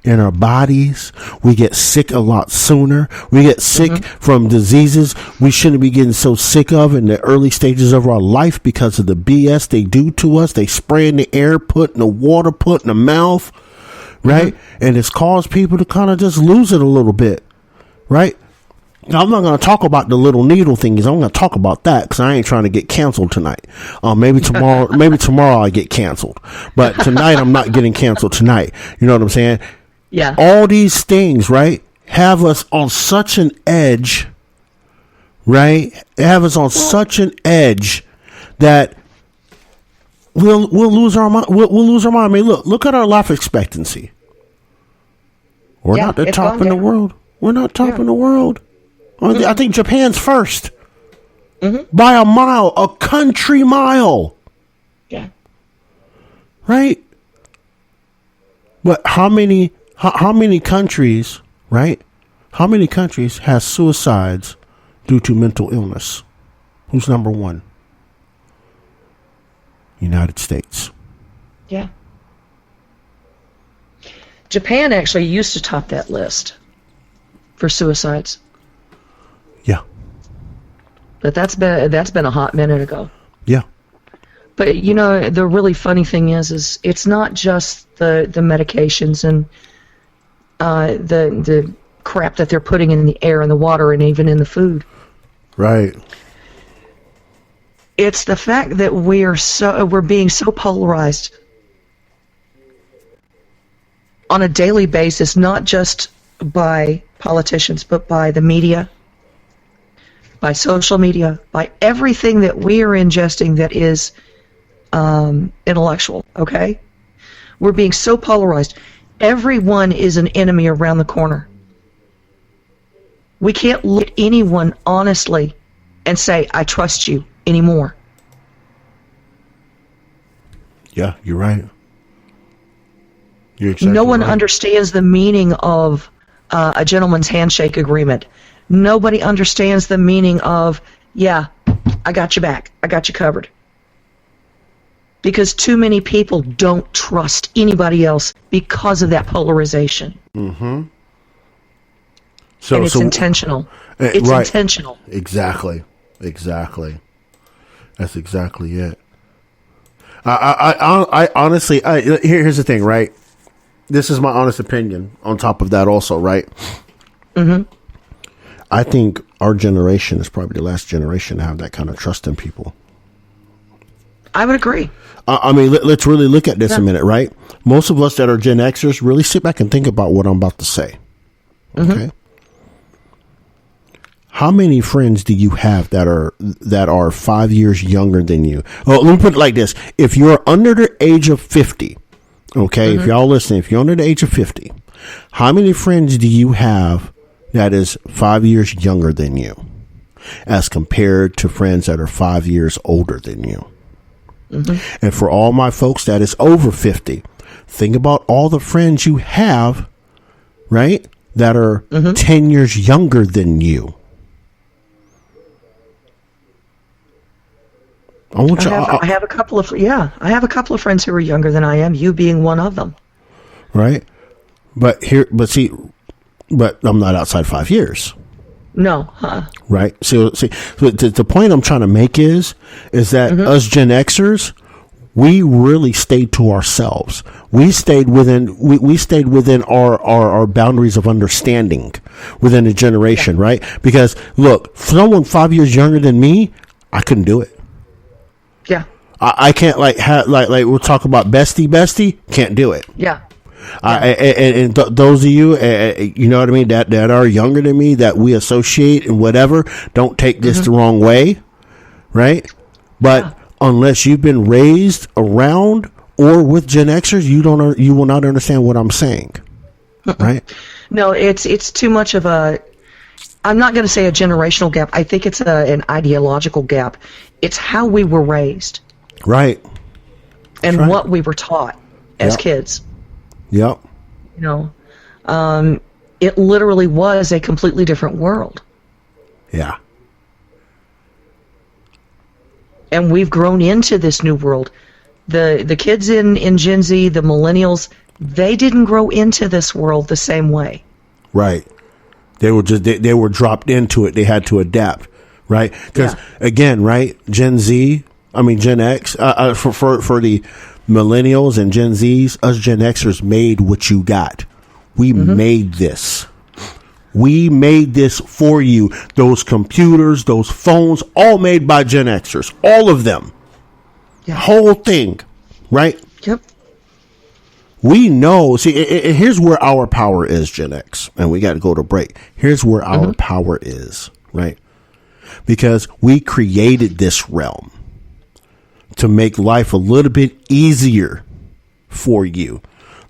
[SPEAKER 3] in our bodies. We get sick a lot sooner. We get sick from diseases we shouldn't be getting so sick of in the early stages of our life because of the BS they do to us. They spray in the air, put in the water, put in the mouth, right? And it's caused people to kind of just lose it a little bit, right? Now, I'm not going to talk about the little needle thingies. I'm going to talk about that because I ain't trying to get canceled tonight. Maybe tomorrow I get canceled, but tonight I'm not getting canceled tonight. You know what I'm saying?
[SPEAKER 4] Yeah.
[SPEAKER 3] All these things, right, have us on such an edge, right? They have us on such an edge that we'll lose our mind. We'll lose our mind. I mean, look at our life expectancy. We're not the top in the world. We're not top in the world. I think Japan's first by a mile, a country mile.
[SPEAKER 4] Yeah.
[SPEAKER 3] Right? But how many countries, right? How many countries has suicides due to mental illness? Who's number one? United States.
[SPEAKER 4] Yeah. Japan actually used to top that list for suicides.
[SPEAKER 3] Yeah.
[SPEAKER 4] But that's been a hot minute ago.
[SPEAKER 3] Yeah.
[SPEAKER 4] But you know, the really funny thing is it's not just the medications and the crap that they're putting in the air and the water and even in the food.
[SPEAKER 3] Right.
[SPEAKER 4] It's the fact that we're being so polarized on a daily basis, not just by politicians, but by the media, by social media, by everything that we are ingesting that is intellectual, okay? We're being so polarized. Everyone is an enemy around the corner. We can't look at anyone honestly and say, I trust you anymore.
[SPEAKER 3] Yeah, you're right. You're exactly
[SPEAKER 4] No one
[SPEAKER 3] right.
[SPEAKER 4] understands the meaning of a gentleman's handshake agreement. Nobody understands the meaning of, yeah, I got you back. I got you covered. Because too many people don't trust anybody else because of that polarization.
[SPEAKER 3] Mm-hmm.
[SPEAKER 4] And it's intentional. It's
[SPEAKER 3] right.
[SPEAKER 4] intentional.
[SPEAKER 3] Exactly. That's exactly it. I honestly, here's the thing, right? This is my honest opinion. On top of that, also, right?
[SPEAKER 4] Mm-hmm.
[SPEAKER 3] I think our generation is probably the last generation to have that kind of trust in people.
[SPEAKER 4] I would agree.
[SPEAKER 3] I mean, let's really look at this a minute, right? Most of us that are Gen Xers really sit back and think about what I'm about to say. Okay.
[SPEAKER 4] Mm-hmm.
[SPEAKER 3] How many friends do you have that are 5 years younger than you? Well, let me put it like this. If you're under the age of 50, okay, if y'all listening, if you're under the age of 50, how many friends do you have that is 5 years younger than you as compared to friends that are 5 years older than you? Mm-hmm. And for all my folks that is over 50, think about all the friends you have right, that are 10 years younger than you.
[SPEAKER 4] I have a couple of friends who are younger than I am, you being one of them.
[SPEAKER 3] Right? But I'm not outside 5 years.
[SPEAKER 4] No.
[SPEAKER 3] Right? So the point I'm trying to make is that us Gen Xers, we really stayed to ourselves. We stayed within our boundaries of understanding within a generation, right? Because look, someone 5 years younger than me, I couldn't do it.
[SPEAKER 4] Yeah.
[SPEAKER 3] I can't like we'll talk about bestie, can't do it.
[SPEAKER 4] Yeah.
[SPEAKER 3] Those of you, you know what I mean, that are younger than me, that we associate and whatever, don't take this the wrong way, right? But unless you've been raised around or with Gen Xers, you will not understand what I'm saying, right?
[SPEAKER 4] No, it's too much of a. I'm not going to say a generational gap. I think it's an ideological gap. It's how we were raised,
[SPEAKER 3] right,
[SPEAKER 4] and what we were taught as kids.
[SPEAKER 3] Yep.
[SPEAKER 4] You know, it literally was a completely different world.
[SPEAKER 3] Yeah.
[SPEAKER 4] And we've grown into this new world. The kids in Gen Z, the millennials, they didn't grow into this world the same way. Right.
[SPEAKER 3] They were they were dropped into it. They had to adapt, right? Because again, right, Gen X, for the millennials and Gen Zs, us Gen Xers made what you got. We made this. We made this for you. Those computers, those phones, all made by Gen Xers. All of them. Yeah. Whole thing. Right?
[SPEAKER 4] Yep.
[SPEAKER 3] We know. See, here's where our power is, Gen X. And we got to go to break. Here's where our power is. Right? Because we created this realm to make life a little bit easier for you.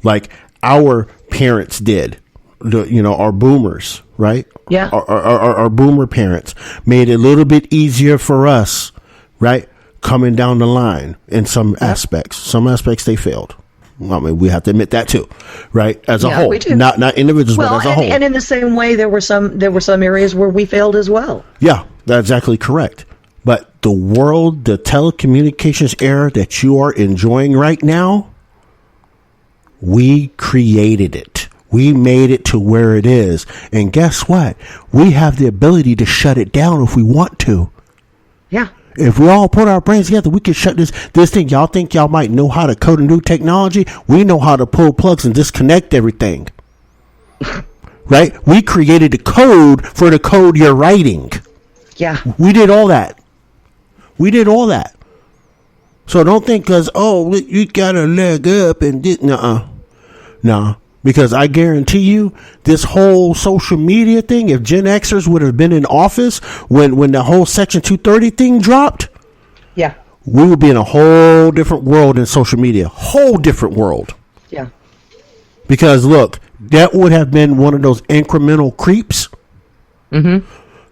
[SPEAKER 3] Like our parents did. Our boomers, right?
[SPEAKER 4] Yeah.
[SPEAKER 3] Our boomer parents made it a little bit easier for us, right? Coming down the line in some aspects. Some aspects they failed. I mean, we have to admit that too, right? As a whole, not individuals, but as a whole.
[SPEAKER 4] And in the same way, there were some areas where we failed as well.
[SPEAKER 3] Yeah, that's exactly correct. But the world, the telecommunications era that you are enjoying right now, we created it. We made it to where it is. And guess what? We have the ability to shut it down if we want to.
[SPEAKER 4] Yeah.
[SPEAKER 3] If we all put our brains together, we can shut this thing. Y'all think y'all might know how to code a new technology? We know how to pull plugs and disconnect everything. Right? We created the code for the code you're writing.
[SPEAKER 4] Yeah.
[SPEAKER 3] We did all that. So don't think because, you got a leg up and did, Nah. Because I guarantee you, this whole social media thing, if Gen Xers would have been in office when the whole Section 230 thing dropped, we would be in a whole different world in social media. Whole different world.
[SPEAKER 4] Yeah.
[SPEAKER 3] Because, look, that would have been one of those incremental creeps.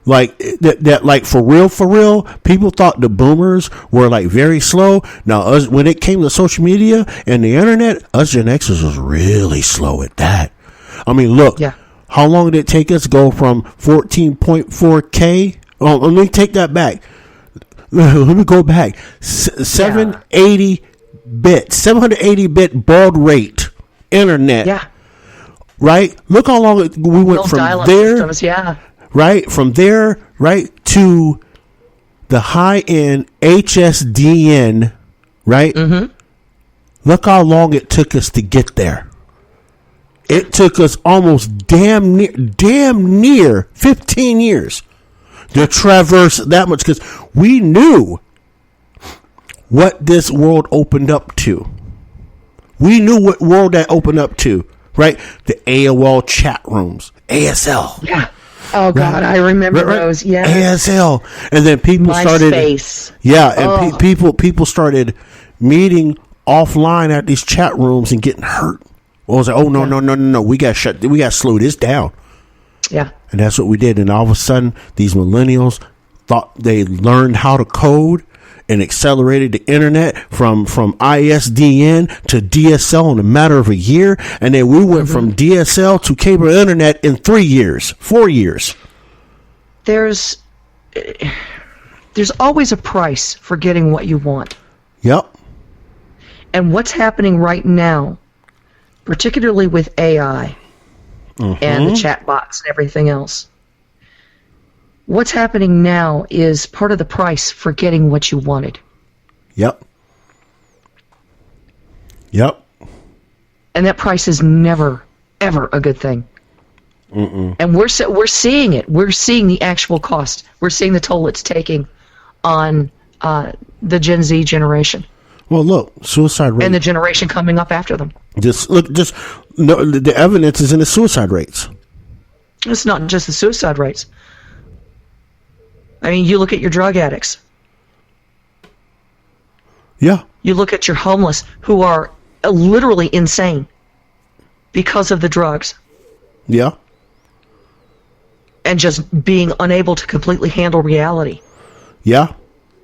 [SPEAKER 3] Like that, like for real, people thought the boomers were like very slow. Now, us, when it came to social media and the internet, us Gen Xers was really slow at that. I mean, look, how long did it take us to go from 14.4K? Oh, let me take that back. Let me go back. 780 bit baud rate internet.
[SPEAKER 4] Yeah.
[SPEAKER 3] Right? Look how long we went from there.
[SPEAKER 4] Systems,
[SPEAKER 3] right? From there, right, to the high-end HSDN, right? Look how long it took us to get there. It took us almost damn near 15 years to traverse that much because we knew what this world opened up to. We knew what world that opened up to, right? The AOL chat rooms, ASL.
[SPEAKER 4] Yeah. Oh God, I remember those. Yeah,
[SPEAKER 3] ASL, and then people started. And people started meeting offline at these chat rooms and getting hurt. Well, I was like, oh no, we got to slow this down.
[SPEAKER 4] Yeah,
[SPEAKER 3] and that's what we did. And all of a sudden, these millennials thought they learned how to code, and accelerated the internet from ISDN to DSL in a matter of a year. And then we went from DSL to cable internet in 3 years, 4 years.
[SPEAKER 4] There's always a price for getting what you want.
[SPEAKER 3] Yep.
[SPEAKER 4] And what's happening right now, particularly with AI and the chatbots and everything else, what's happening now is part of the price for getting what you wanted.
[SPEAKER 3] Yep. Yep.
[SPEAKER 4] And that price is never, ever a good thing. And we're seeing it. We're seeing the actual cost. We're seeing the toll it's taking on the Gen Z generation.
[SPEAKER 3] Well, look, suicide rate.
[SPEAKER 4] And the generation coming up after them.
[SPEAKER 3] The evidence is in the suicide rates.
[SPEAKER 4] It's not just the suicide rates. I mean, you look at your drug addicts.
[SPEAKER 3] Yeah.
[SPEAKER 4] You look at your homeless who are literally insane because of the drugs.
[SPEAKER 3] Yeah.
[SPEAKER 4] And just being unable to completely handle reality.
[SPEAKER 3] Yeah.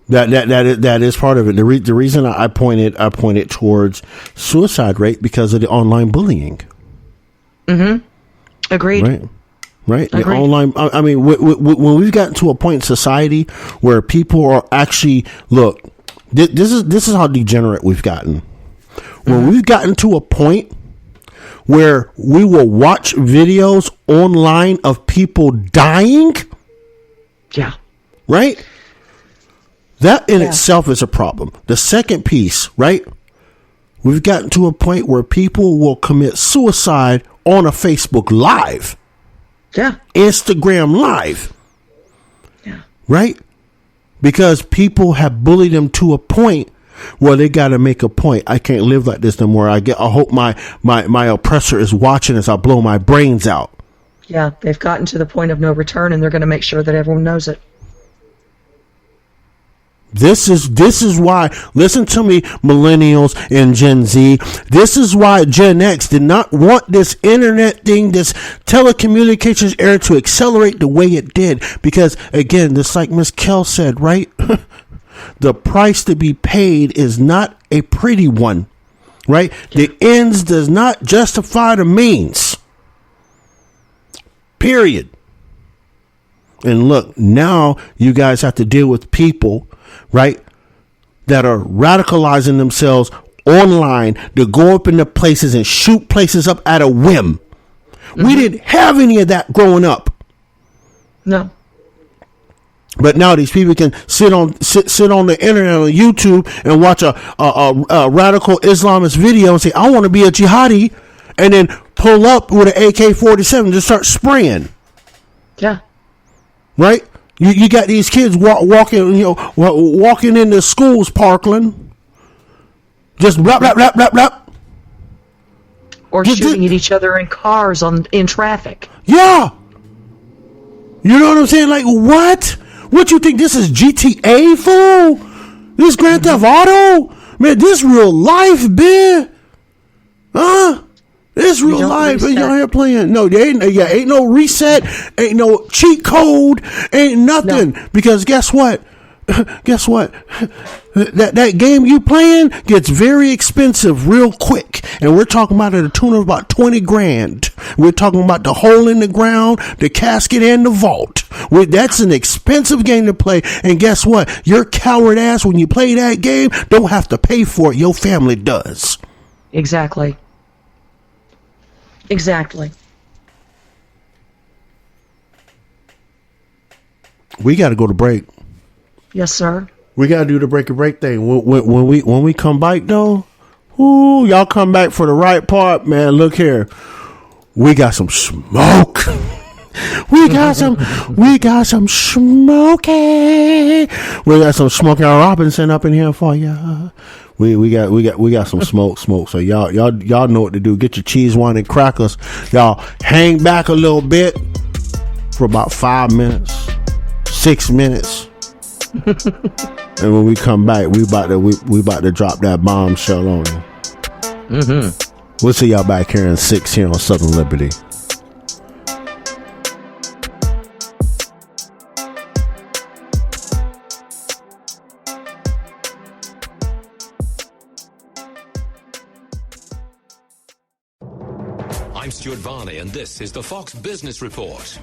[SPEAKER 3] That is part of it. The reason I pointed towards suicide rate because of the online bullying.
[SPEAKER 4] Agreed.
[SPEAKER 3] Right. The
[SPEAKER 4] Agreed.
[SPEAKER 3] online. I mean, when we've gotten to a point in society where people are actually look. This is how degenerate we've gotten. When we've gotten to a point where we will watch videos online of people dying.
[SPEAKER 4] Yeah.
[SPEAKER 3] Right. That in itself is a problem. The second piece, right? We've gotten to a point where people will commit suicide on a Facebook Live.
[SPEAKER 4] Yeah.
[SPEAKER 3] Instagram Live.
[SPEAKER 4] Yeah.
[SPEAKER 3] Right? Because people have bullied them to a point where they got to make a point. I can't live like this no more. I hope my oppressor is watching as I blow my brains out.
[SPEAKER 4] Yeah, they've gotten to the point of no return, and they're going to make sure that everyone knows it.
[SPEAKER 3] This is why, listen to me, millennials and Gen Z. This is why Gen X did not want this internet thing, this telecommunications era to accelerate the way it did. Because, again, just like Miss Kell said, right? The price to be paid is not a pretty one, right? The ends does not justify the means. Period. And look, now you guys have to deal with people, right, that are radicalizing themselves online to go up into places and shoot places up at a whim. We didn't have any of that growing up.
[SPEAKER 4] No.
[SPEAKER 3] But now these people can sit on the internet on YouTube and watch a radical Islamist video and say, I want to be a jihadi, and then pull up with an AK-47 and just start spraying.
[SPEAKER 4] Yeah.
[SPEAKER 3] Right? You got these kids walking into schools, Parkland, just blah, blah, blah, blah, blah.
[SPEAKER 4] Or shooting at each other in cars in traffic.
[SPEAKER 3] Yeah. You know what I'm saying? Like, what? What you think this is GTA, fool? This Grand Theft Auto? Man, this real life, man. Huh? This real life, and y'all here playing. No, there ain't no reset, ain't no cheat code, ain't nothing. No. Because guess what? That game you playing gets very expensive real quick, and we're talking about at a tune of about 20 grand. We're talking about the hole in the ground, the casket, and the vault. That's an expensive game to play, and guess what? Your coward ass, when you play that game, don't have to pay for it. Your family does.
[SPEAKER 4] Exactly.
[SPEAKER 3] We got to go to break.
[SPEAKER 4] Yes, sir.
[SPEAKER 3] We got to do the break thing. When we come back, though, ooh, y'all come back for the right part, man. Look here. We got some smoke. We got some smoking. We got some Smokey Robinson up in here for ya. We got some smoke. So y'all know what to do. Get your cheese, wine, and crackers. Y'all hang back a little bit for about 5 minutes, 6 minutes. And when we come back, we about to drop that bombshell on you. We'll see y'all back here in 6 here on Southern Liberty.
[SPEAKER 5] Varney, and this is the Fox Business Report.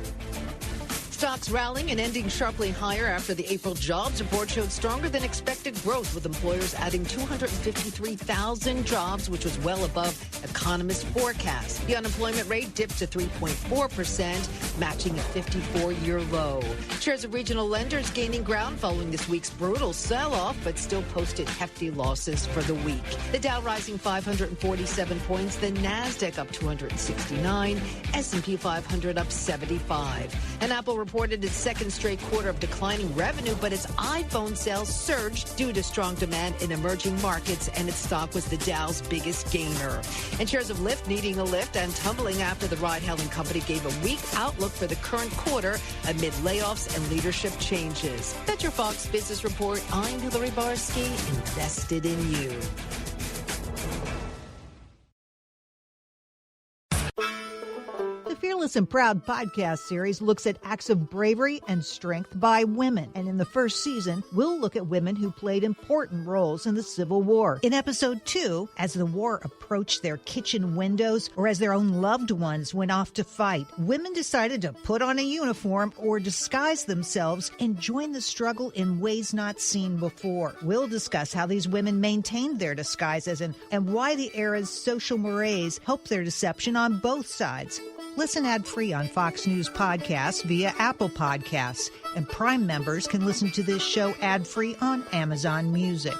[SPEAKER 6] Stocks rallying and ending sharply higher after the April jobs report showed stronger than expected growth, with employers adding 253,000 jobs, which was well above economists' forecasts. The unemployment rate dipped to 3.4%, matching a 54-year low. Shares of regional lenders gaining ground following this week's brutal sell-off, but still posted hefty losses for the week. The Dow rising 547 points, the Nasdaq up 269, S&P 500 up 75. And Apple reported its second straight quarter of declining revenue, but its iPhone sales surged due to strong demand in emerging markets, and its stock was the Dow's biggest gainer. And shares of Lyft needing a lift and tumbling after the ride-hailing company gave a weak outlook for the current quarter amid layoffs and leadership changes. That's your Fox Business Report. I'm Hillary Barsky, invested in you.
[SPEAKER 7] Fearless and Proud podcast series looks at acts of bravery and strength by women. And in the first season, we'll look at women who played important roles in the Civil War. In episode 2, as the war approached their kitchen windows or as their own loved ones went off to fight, women decided to put on a uniform or disguise themselves and join the struggle in ways not seen before. We'll discuss how these women maintained their disguises and why the era's social mores helped their deception on both sides. Listen ad-free on Fox News Podcasts via Apple Podcasts, and Prime members can listen to this show ad-free on Amazon Music.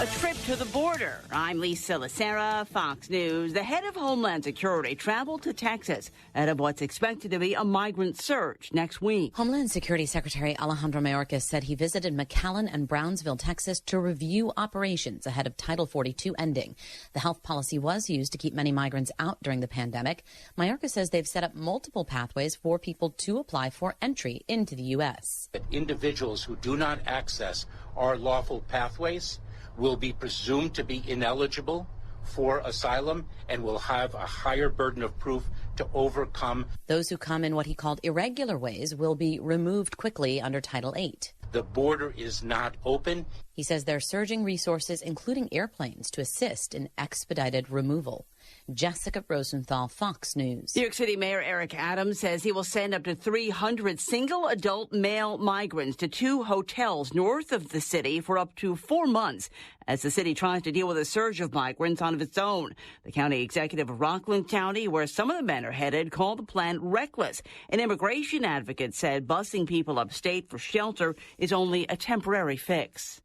[SPEAKER 8] A trip to the border. I'm Lisa Lacera, Fox News. The head of Homeland Security traveled to Texas ahead of what's expected to be a migrant surge next week.
[SPEAKER 9] Homeland Security Secretary Alejandro Mayorkas said he visited McAllen and Brownsville, Texas, to review operations ahead of Title 42 ending. The health policy was used to keep many migrants out during the pandemic. Mayorkas says they've set up multiple pathways for people to apply for entry into the U.S.
[SPEAKER 10] Individuals who do not access our lawful pathways will be presumed to be ineligible for asylum and will have a higher burden of proof to overcome.
[SPEAKER 9] Those who come in what he called irregular ways will be removed quickly under Title 8.
[SPEAKER 10] The border is not open.
[SPEAKER 9] He says they're surging resources, including airplanes, to assist in expedited removal. Jessica Rosenthal, Fox News.
[SPEAKER 8] New York City Mayor Eric Adams says he will send up to 300 single adult male migrants to 2 hotels north of the city for up to 4 months as the city tries to deal with a surge of migrants on its own. The county executive of Rockland County, where some of the men are headed, called the plan reckless. An immigration advocate said busing people upstate for shelter is only a temporary fix.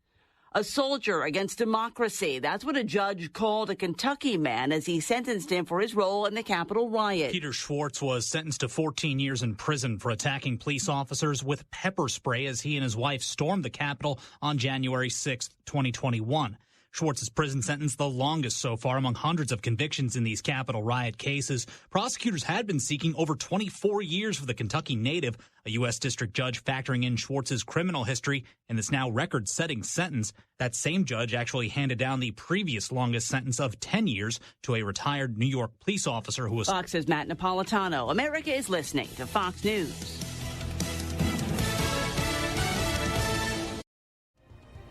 [SPEAKER 8] A soldier against democracy. That's what a judge called a Kentucky man as he sentenced him for his role in the Capitol riot.
[SPEAKER 11] Peter Schwartz was sentenced to 14 years in prison for attacking police officers with pepper spray as he and his wife stormed the Capitol on January 6, 2021. Schwartz's prison sentence, the longest so far among hundreds of convictions in these Capitol riot cases. Prosecutors had been seeking over 24 years for the Kentucky native, a U.S. district judge factoring in Schwartz's criminal history and this now record-setting sentence. That same judge actually handed down the previous longest sentence of 10 years to a retired New York police officer who was...
[SPEAKER 8] Fox's Matt Napolitano. America is listening to Fox News.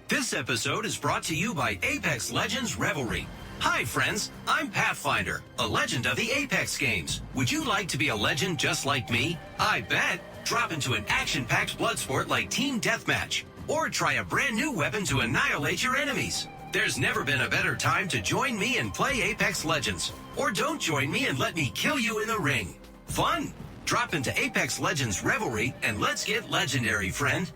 [SPEAKER 12] This episode is brought to you by Apex Legends Revelry. Hi, friends. I'm Pathfinder, a legend of the Apex games. Would you like to be a legend just like me? I bet. Drop into an action-packed blood sport like Team Deathmatch, or try a brand new weapon to annihilate your enemies. There's never been a better time to join me and play Apex Legends. Or don't join me and let me kill you in the ring. Fun! Drop into Apex Legends Revelry and let's get legendary, friend.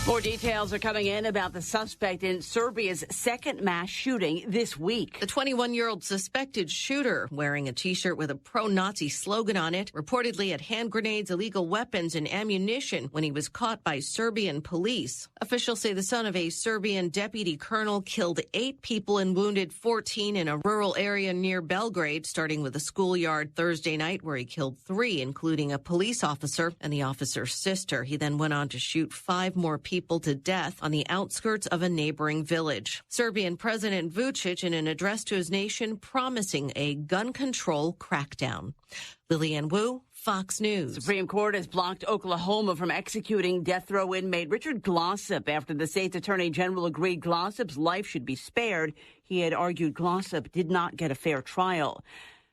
[SPEAKER 8] More details are coming in about the suspect in Serbia's second mass shooting this week.
[SPEAKER 6] The 21-year-old suspected shooter, wearing a T-shirt with a pro-Nazi slogan on it, reportedly had hand grenades, illegal weapons, and ammunition when he was caught by Serbian police. Officials say the son of a Serbian deputy colonel killed 8 people and wounded 14 in a rural area near Belgrade, starting with a schoolyard Thursday night where he killed 3, including a police officer and the officer's sister. He then went on to shoot 5 more people to death on the outskirts of a neighboring village. Serbian President Vučić, in an address to his nation, promising a gun control crackdown. Lillian Wu, Fox News.
[SPEAKER 8] Supreme Court has blocked Oklahoma from executing death row inmate Richard Glossip after the state's attorney general agreed Glossip's life should be spared. He had argued Glossip did not get a fair trial.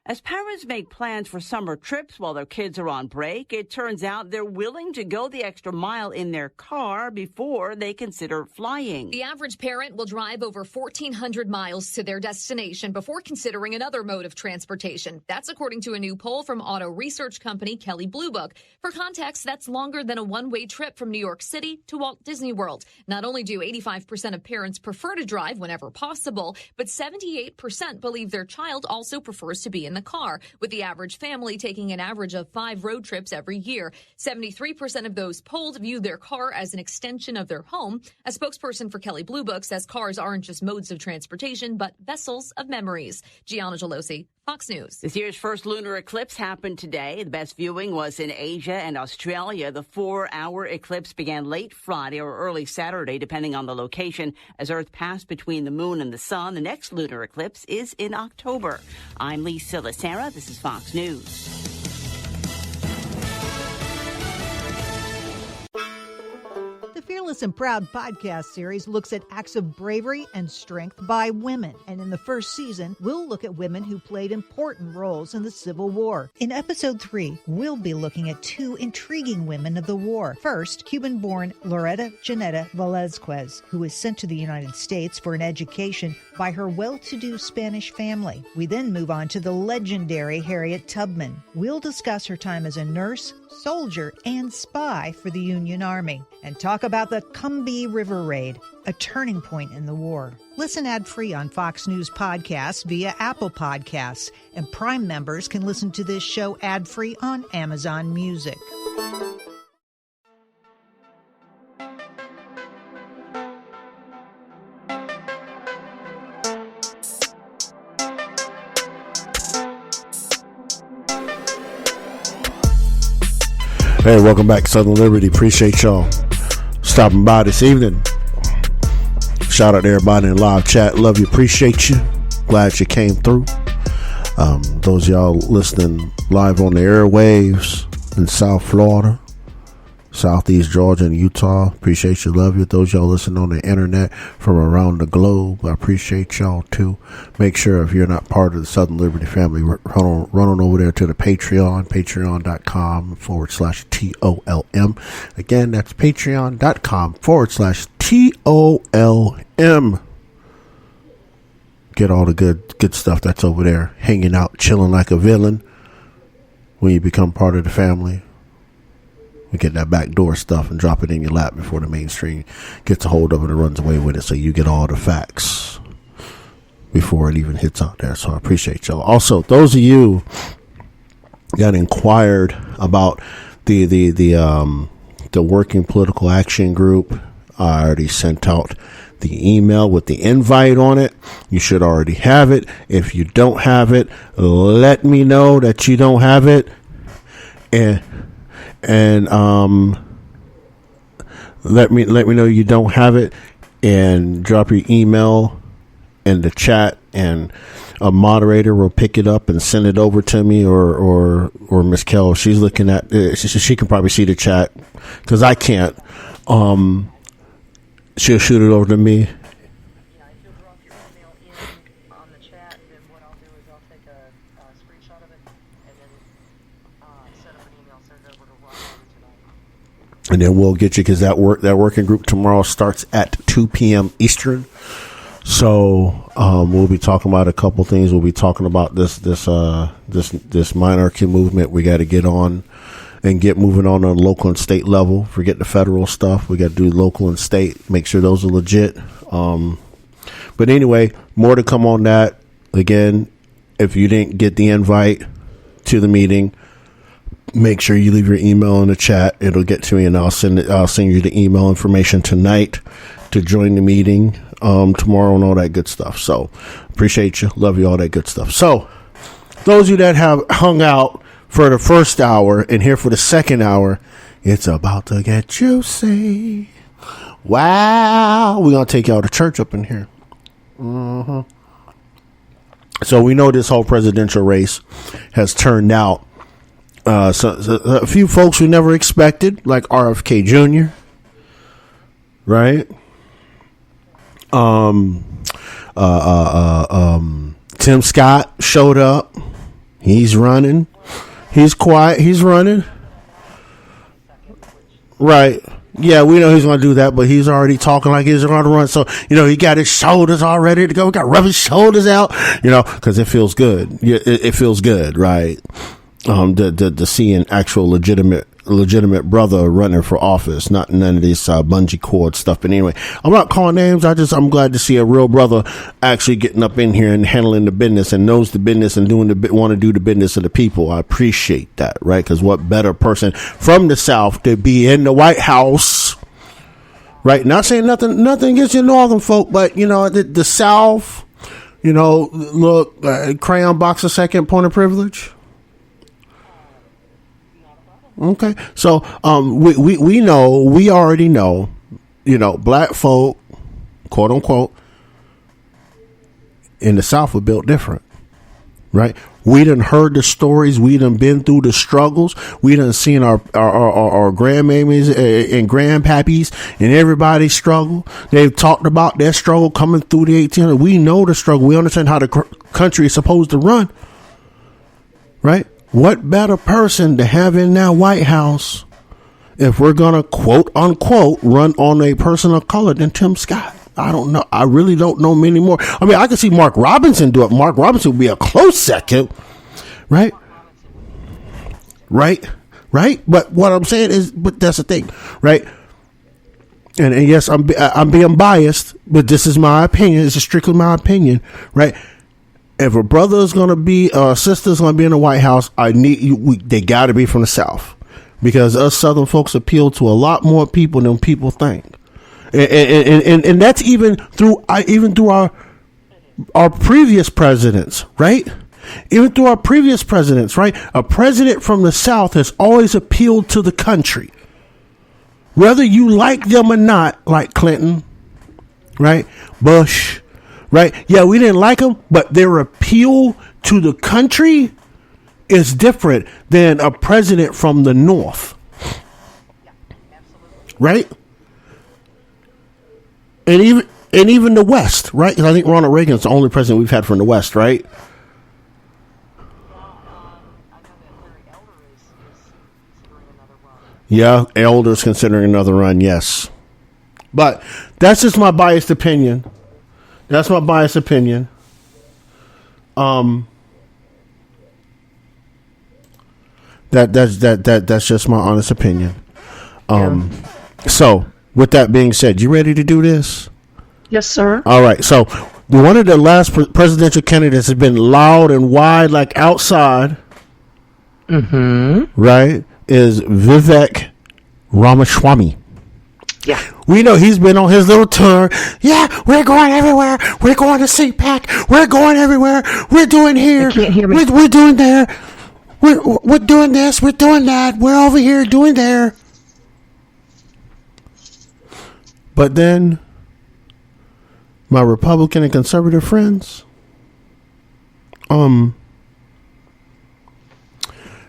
[SPEAKER 8] As parents make plans for summer trips while their kids are on break, it turns out they're willing to go the extra mile in their car before they consider flying.
[SPEAKER 13] The average parent will drive over 1,400 miles to their destination before considering another mode of transportation. That's according to a new poll from auto research company Kelley Blue Book. For context, that's longer than a one-way trip from New York City to Walt Disney World. Not only do 85% of parents prefer to drive whenever possible, but 78% believe their child also prefers to be in the car, with the average family taking an average of 5 road trips every year. 73% of those polled view their car as an extension of their home. A spokesperson for Kelley Blue Book says cars aren't just modes of transportation, but vessels of memories. Gianna Gelosi, Fox News.
[SPEAKER 8] This year's first lunar eclipse happened today. The best viewing was in Asia and Australia. The 4-hour eclipse began late Friday or early Saturday, depending on the location, as Earth passed between the moon and the sun. The next lunar eclipse is in October. I'm Lisa Lacera. This is Fox News.
[SPEAKER 7] The Fearless and Proud podcast series looks at acts of bravery and strength by women. And in the first season, we'll look at women who played important roles in the Civil War. In episode 3, we'll be looking at 2 intriguing women of the war. First, Cuban-born Loretta Janetta Velazquez, who was sent to the United States for an education by her well-to-do Spanish family. We then move on to the legendary Harriet Tubman. We'll discuss her time as a nurse, soldier, and spy for the Union Army, and talk about the Combahee River Raid, a turning point in the war. Listen ad-free on Fox News Podcasts via Apple Podcasts, and Prime members can listen to this show ad-free on Amazon Music.
[SPEAKER 3] Hey, welcome back to Southern Liberty. Appreciate y'all stopping by this evening. Shout out to everybody in live chat. Love you, appreciate you. Glad you came through. Those of y'all listening live on the airwaves in South Florida, Southeast Georgia, and Utah, appreciate you, love you. Those y'all listening on the internet from around the globe, I appreciate y'all too. Make sure if you're not part of the Southern Liberty family, run on over there to the Patreon, patreon.com/TOLM. Again, that's patreon.com/TOLM. Get all the good stuff that's over there, hanging out, chilling like a villain. When you become part of the family, we get that backdoor stuff and drop it in your lap before the mainstream gets a hold of it and runs away with it. So you get all the facts before it even hits out there. So I appreciate y'all. Also, those of you that inquired about the Working Political Action Group, I already sent out the email with the invite on it. You should already have it. If you don't have it, let me know that you don't have it. And let me know you don't have it, and drop your email in the chat, and a moderator will pick it up and send it over to me, or Miss Kell. She's looking at she can probably see the chat because I can't. She'll shoot it over to me. And then we'll get you, because that working group tomorrow starts at 2 p.m. Eastern. So we'll be talking about a couple things. We'll be talking about this monarchy movement. We got to get on and get moving on a local and state level. Forget the federal stuff. We got to do local and state. Make sure those are legit. But anyway, more to come on that. Again, if you didn't get the invite to the meeting, make sure you leave your email in the chat. It'll get to me, and I'll send you the email information tonight to join the meeting tomorrow and all that good stuff. So appreciate you, love you, all that good stuff. So those of you that have hung out for the first hour and here for the second hour, it's about to get juicy. Wow, we're gonna take y'all to church up in here. So we know this whole presidential race has turned out So a few folks we never expected, like RFK Jr., right? Tim Scott showed up. He's running. He's quiet. He's running. Right. Yeah, we know he's going to do that, but he's already talking like he's going to run. So, he got his shoulders all ready to go. We got to rub his shoulders out, because it feels good. Yeah, it feels good, right? To see an actual legitimate brother running for office, not none of this bungee cord stuff. But anyway, I'm not calling names. I'm glad to see a real brother actually getting up in here and handling the business and knows the business and want to do the business of the people. I appreciate that, right? Because what better person from the South to be in the White House, right? Not saying nothing against your northern folk, but the South, look, crayon box a second, point of privilege. Okay, so we already know, black folk, quote unquote, in the South were built different, right? We done heard the stories, we done been through the struggles, we done seen our grandmammies and grandpappies and everybody struggle. They've talked about their struggle coming through the 1800s. We know the struggle. We understand how the country is supposed to run, right? What better person to have in that White House if we're going to, quote unquote, run on a person of color than Tim Scott? I don't know. I really don't know many more. I mean, I can see Mark Robinson do it. Mark Robinson would be a close second, right? Right? But what I'm saying is, but that's the thing, right? And yes, I'm being biased, but this is my opinion. This is strictly my opinion, right? If a brother is going to be, or a sister is going to be in the White House, they got to be from the South, because us Southern folks appeal to a lot more people than people think, and that's even through our previous presidents, right? Even through our previous presidents, right? A president from the South has always appealed to the country, whether you like them or not, like Clinton, right? Bush. Right? Yeah, we didn't like them, but their appeal to the country is different than a president from the North. Right? And even the West, right? Because I think Ronald Reagan's the only president we've had from the West, right? Yeah, Elder's considering another run, yes. But that's just my biased opinion. That's my biased opinion. That's just my honest opinion. So with that being said, you ready to do this?
[SPEAKER 4] Yes, sir.
[SPEAKER 3] All right. So one of the last presidential candidates has been loud and wide, like outside.
[SPEAKER 4] Mm-hmm.
[SPEAKER 3] Right? Is Vivek Ramaswamy.
[SPEAKER 4] Yeah.
[SPEAKER 3] We know he's been on his little tour. Yeah, we're going everywhere. We're going to CPAC. We're going everywhere. We're doing here.
[SPEAKER 4] You can't hear me.
[SPEAKER 3] We're doing there. We're doing this. We're doing that. We're over here doing there. But then, my Republican and conservative friends, we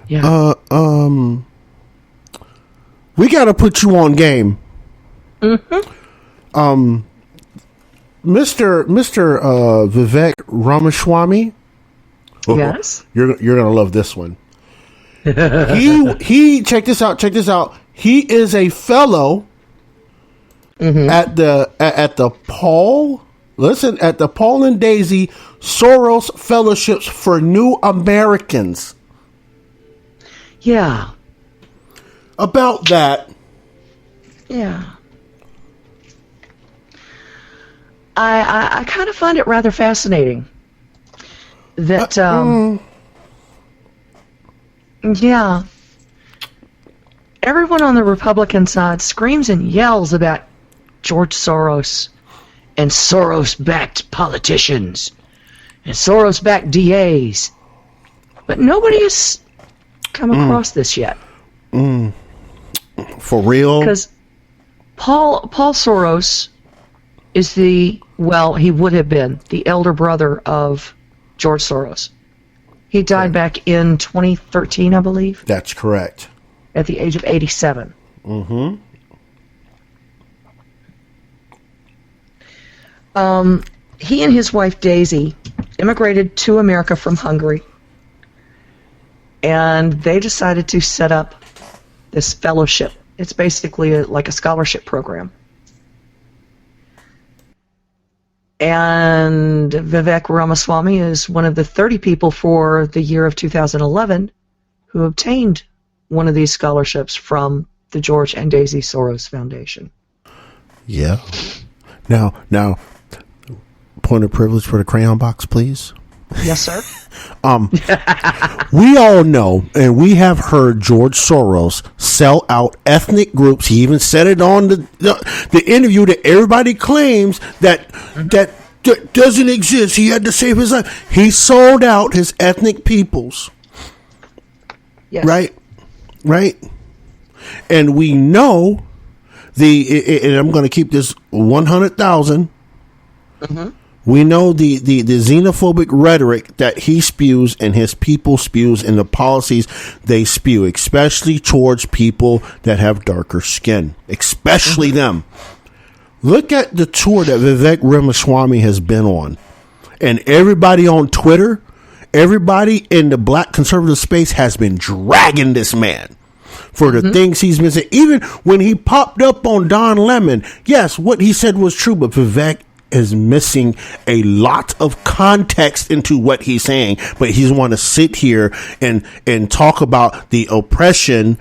[SPEAKER 3] got to put you on game.
[SPEAKER 4] Mm-hmm.
[SPEAKER 3] Mr. Vivek Ramaswamy.
[SPEAKER 4] Yes.
[SPEAKER 3] You're gonna love this one. he check this out. He is a fellow at the Paul and Daisy Soros Fellowships for New Americans.
[SPEAKER 4] Yeah.
[SPEAKER 3] About that.
[SPEAKER 4] Yeah. I kind of find it rather fascinating that, yeah, everyone on the Republican side screams and yells about George Soros and Soros-backed politicians and Soros-backed DAs, but nobody has come across this yet.
[SPEAKER 3] For real?
[SPEAKER 4] Because Paul Soros is he would have been the elder brother of George Soros. He died back in 2013, I believe.
[SPEAKER 3] That's correct.
[SPEAKER 4] At the age of 87.
[SPEAKER 3] Mm-hmm.
[SPEAKER 4] He and his wife Daisy immigrated to America from Hungary, and they decided to set up this fellowship. It's basically like a scholarship program. And Vivek Ramaswamy is one of the 30 people for the year of 2011 who obtained one of these scholarships from the George and Daisy Soros Foundation.
[SPEAKER 3] Yeah. Now, point of privilege for the crayon box, please.
[SPEAKER 4] Yes, sir.
[SPEAKER 3] We all know, and we have heard George Soros sell out ethnic groups. He even said it on the interview that everybody claims that doesn't exist. He had to save his life. He sold out his ethnic peoples.
[SPEAKER 4] Yes.
[SPEAKER 3] Right. And we know and I'm going to keep this 100,000.
[SPEAKER 4] Mm-hmm.
[SPEAKER 3] We know the xenophobic rhetoric that he spews and his people spews and the policies they spew, especially towards people that have darker skin, especially them. Look at the tour that Vivek Ramaswamy has been on. And everybody on Twitter, everybody in the black conservative space has been dragging this man for the things he's been saying. Even when he popped up on Don Lemon, yes, what he said was true, but Vivek is missing a lot of context into what he's saying, but he's want to sit here and talk about the oppression.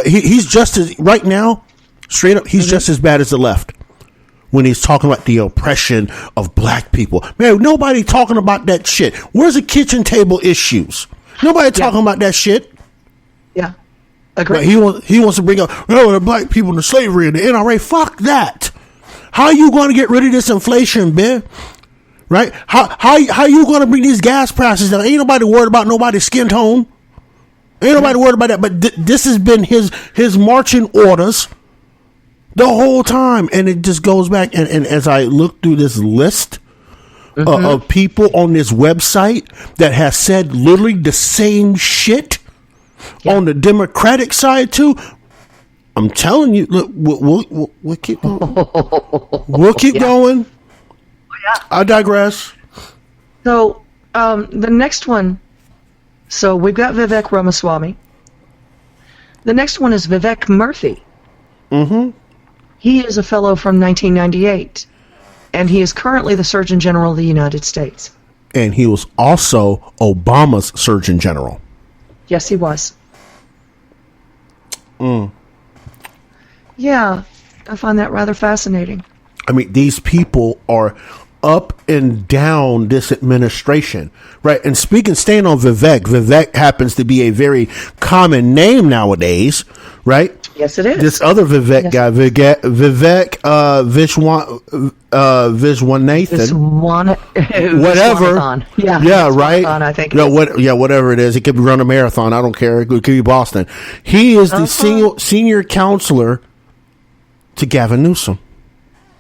[SPEAKER 3] He's just as right now, straight up, he's just as bad as the left when he's talking about the oppression of black people. Man, nobody talking about that shit. Where's the kitchen table issues? Nobody talking about that shit.
[SPEAKER 4] Yeah, agree.
[SPEAKER 3] But he wants to bring up the black people in the slavery and the NRA. Fuck that. How are you going to get rid of this inflation, Ben? Right? How you going to bring these gas prices down? Ain't nobody worried about nobody's skin tone. Ain't nobody worried about that. But this has been his marching orders the whole time. And it just goes back. And as I look through this list of people on this website that has said literally the same shit on the Democratic side too, I'm telling you, look, we'll keep going. We'll keep going. I digress.
[SPEAKER 4] So, the next one, so we've got Vivek Ramaswamy. The next one is Vivek Murthy.
[SPEAKER 3] Mm-hmm.
[SPEAKER 4] He is a fellow from 1998, and he is currently the Surgeon General of the United States.
[SPEAKER 3] And he was also Obama's Surgeon General.
[SPEAKER 4] Yes, he was. Yeah, I find that rather fascinating.
[SPEAKER 3] I mean, these people are up and down this administration, right? And staying on Vivek happens to be a very common name nowadays, right?
[SPEAKER 4] Yes, it is.
[SPEAKER 3] This other Vivek guy, Vivek Vishwanathan, whatever. Yeah, right.
[SPEAKER 4] I think.
[SPEAKER 3] Whatever it is, it could be run a marathon. I don't care. It could be Boston. He is the senior counselor to Gavin Newsom.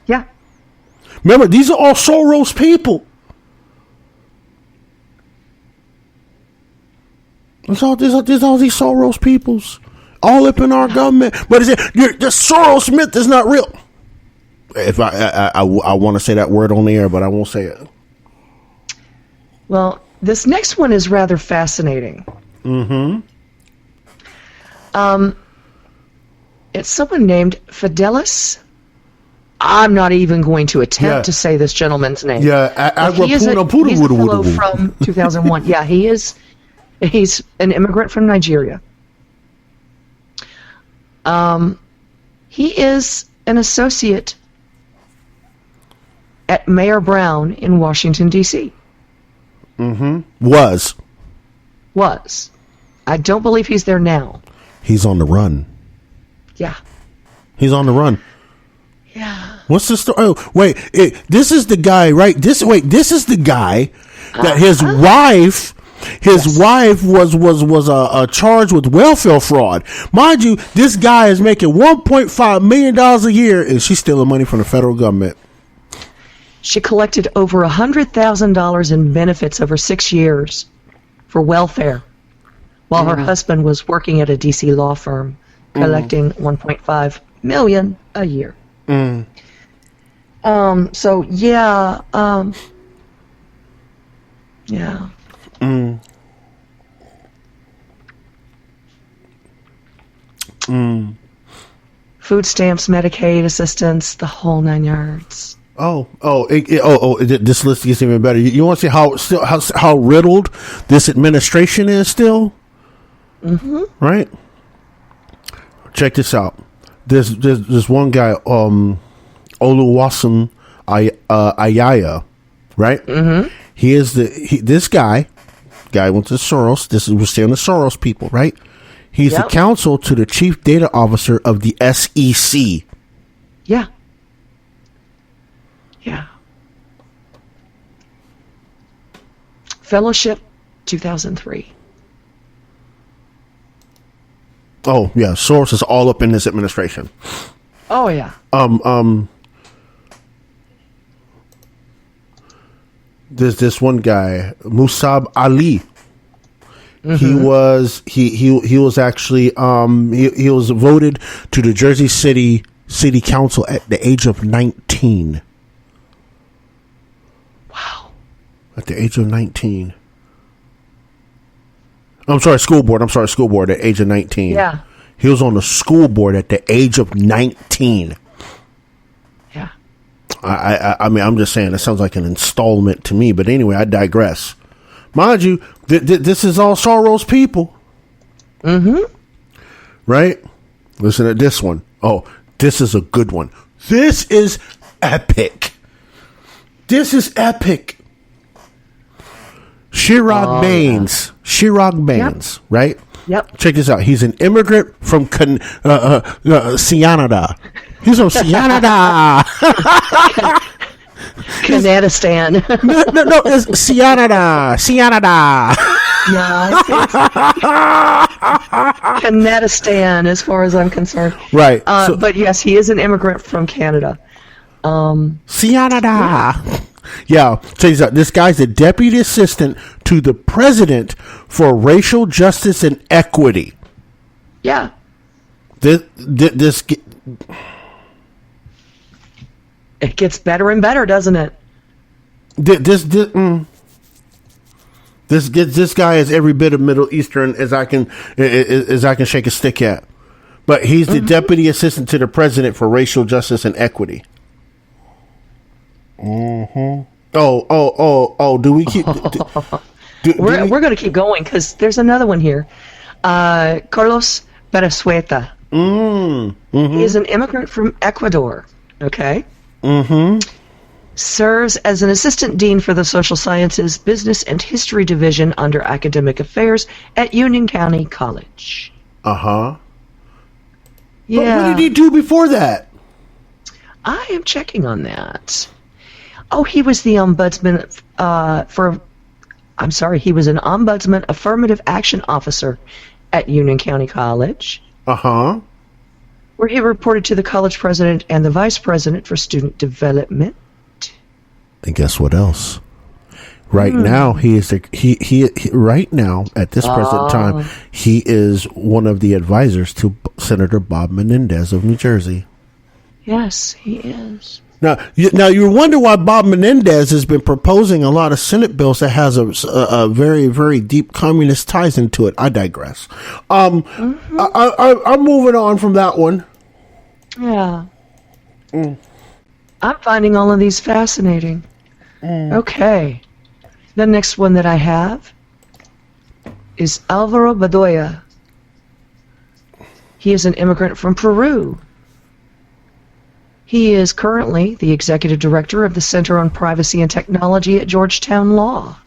[SPEAKER 4] Yeah.
[SPEAKER 3] Remember, these are all Soros people. There's all these Soros peoples all up in our government. But the Soros myth is not real. If I want to say that word on the air, but I won't say it.
[SPEAKER 4] Well, this next one is rather fascinating.
[SPEAKER 3] Mm-hmm.
[SPEAKER 4] It's someone named Fidelis. I'm not even going to attempt to say this gentleman's name.
[SPEAKER 3] Yeah,
[SPEAKER 4] he's a fellow from 2001. Yeah, he's an immigrant from Nigeria. He is an associate at Mayor Brown in Washington, D.C.
[SPEAKER 3] Mm-hmm. Was.
[SPEAKER 4] I don't believe he's there now.
[SPEAKER 3] He's on the run.
[SPEAKER 4] Yeah.
[SPEAKER 3] He's on the run.
[SPEAKER 4] Yeah.
[SPEAKER 3] What's the story? Oh, wait. This is the guy, right? This is the guy that his wife was charged with welfare fraud. Mind you, this guy is making $1.5 million a year, and she's stealing money from the federal government.
[SPEAKER 4] She collected over $100,000 in benefits over 6 years for welfare while her husband was working at a D.C. law firm collecting $1.5 million a year. So, yeah. Yeah. Food stamps, Medicaid assistance, the whole 9 yards.
[SPEAKER 3] This list gets even better. You want to see how riddled this administration is still? Right? Check this out. There's one guy, Oluwaseun Ayaya, right? He is this guy went to Soros. We're still the Soros people, right? He's the counsel to the chief data officer of the SEC.
[SPEAKER 4] Yeah. Yeah. Fellowship, 2003.
[SPEAKER 3] Oh yeah, Soros is all up in this administration.
[SPEAKER 4] Oh yeah.
[SPEAKER 3] There's this one guy, Musab Ali. He was actually he was voted to the Jersey City Council at the age of 19.
[SPEAKER 4] Wow.
[SPEAKER 3] At the age of 19. School board at the age of 19.
[SPEAKER 4] Yeah.
[SPEAKER 3] He was on the school board at the age of 19.
[SPEAKER 4] Yeah.
[SPEAKER 3] I mean, I'm just saying, that sounds like an installment to me. But anyway, I digress. Mind you, this is all Soros people. Right? Listen to this one. Oh, this is a good one. This is epic. Chirag Baines. Chirag Baines, right?
[SPEAKER 4] Yep.
[SPEAKER 3] Check this out. He's an immigrant from Canada. He's from Canada.
[SPEAKER 4] Kanadistan.
[SPEAKER 3] No, it's Canada.
[SPEAKER 4] Yeah, Kanadistan, as far as I'm concerned.
[SPEAKER 3] Right.
[SPEAKER 4] But yes, he is an immigrant from Canada.
[SPEAKER 3] Canada. Yeah, check this out. This guy's the deputy assistant to the president for racial justice and equity.
[SPEAKER 4] Yeah.
[SPEAKER 3] This
[SPEAKER 4] it gets better and better, doesn't it?
[SPEAKER 3] This guy is every bit of Middle Eastern as I can shake a stick at. But he's the deputy assistant to the president for racial justice and equity. Oh! Do we keep?
[SPEAKER 4] We're going to keep going because there's another one here. Carlos Beresueta. He is an immigrant from Ecuador. Okay. Serves as an assistant dean for the Social Sciences, Business, and History Division under Academic Affairs at Union County College.
[SPEAKER 3] Yeah.
[SPEAKER 4] But
[SPEAKER 3] what did he do before that?
[SPEAKER 4] I am checking on that. Oh, he was the ombudsman he was an ombudsman affirmative action officer at Union County College. Where he reported to the college president and the vice president for student development.
[SPEAKER 3] And guess what else? Right now, he is right now at this present time, he is one of the advisors to Senator Bob Menendez of New Jersey.
[SPEAKER 4] Yes, he is.
[SPEAKER 3] Now you wonder why Bob Menendez has been proposing a lot of Senate bills that has a very, very deep communist ties into it. I digress. I'm moving on from that one.
[SPEAKER 4] Yeah. I'm finding all of these fascinating. Okay. The next one that I have is Alvaro Bedoya. He is an immigrant from Peru. He is currently the executive director of the Center on Privacy and Technology at Georgetown Law.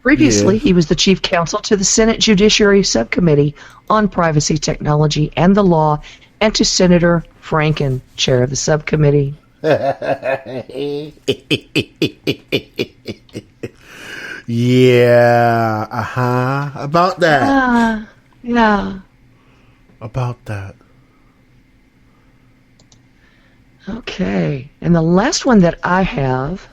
[SPEAKER 4] Previously, he was the chief counsel to the Senate Judiciary Subcommittee on Privacy, Technology, and the Law, and to Senator Franken, chair of the subcommittee.
[SPEAKER 3] Yeah, about that.
[SPEAKER 4] Yeah.
[SPEAKER 3] About that.
[SPEAKER 4] Okay, and the last one that I have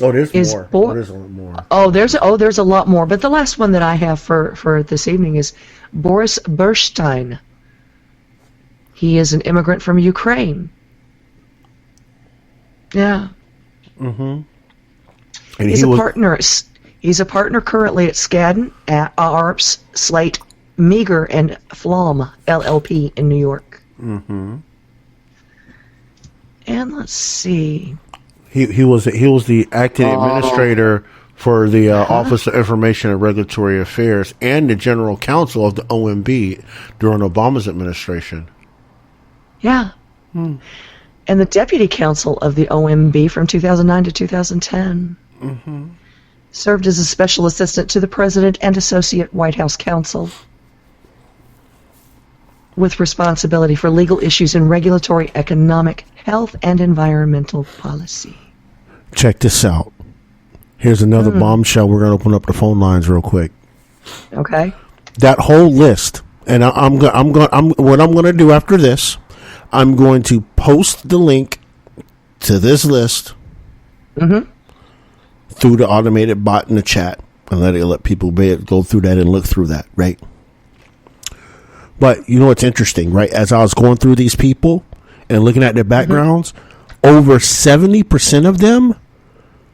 [SPEAKER 3] Oh, there's more.
[SPEAKER 4] There's a lot more. There's a lot more. But the last one that I have for this evening is Boris Berstein. He is an immigrant from Ukraine. Yeah.
[SPEAKER 3] Mm-hmm.
[SPEAKER 4] And he's a partner. He's a partner currently at Skadden, Arps, Slate, Meager, and Flom LLP in New York.
[SPEAKER 3] Mm-hmm.
[SPEAKER 4] And let's see.
[SPEAKER 3] He was the acting administrator for the Office of Information and Regulatory Affairs and the general counsel of the OMB during Obama's administration.
[SPEAKER 4] Yeah. And the deputy counsel of the OMB from 2009 to 2010.
[SPEAKER 3] Mm-hmm.
[SPEAKER 4] Served as a special assistant to the president and associate White House counsel with responsibility for legal issues in regulatory, economic, health, and environmental policy.
[SPEAKER 3] Check this out. Here's another bombshell. We're going to open up the phone lines real quick.
[SPEAKER 4] Okay.
[SPEAKER 3] That whole list, and what I'm going to do after this, I'm going to post the link to this list through the automated bot in the chat and let people go through that and look through that, right? But you know what's interesting, right? As I was going through these people and looking at their backgrounds, over 70% of them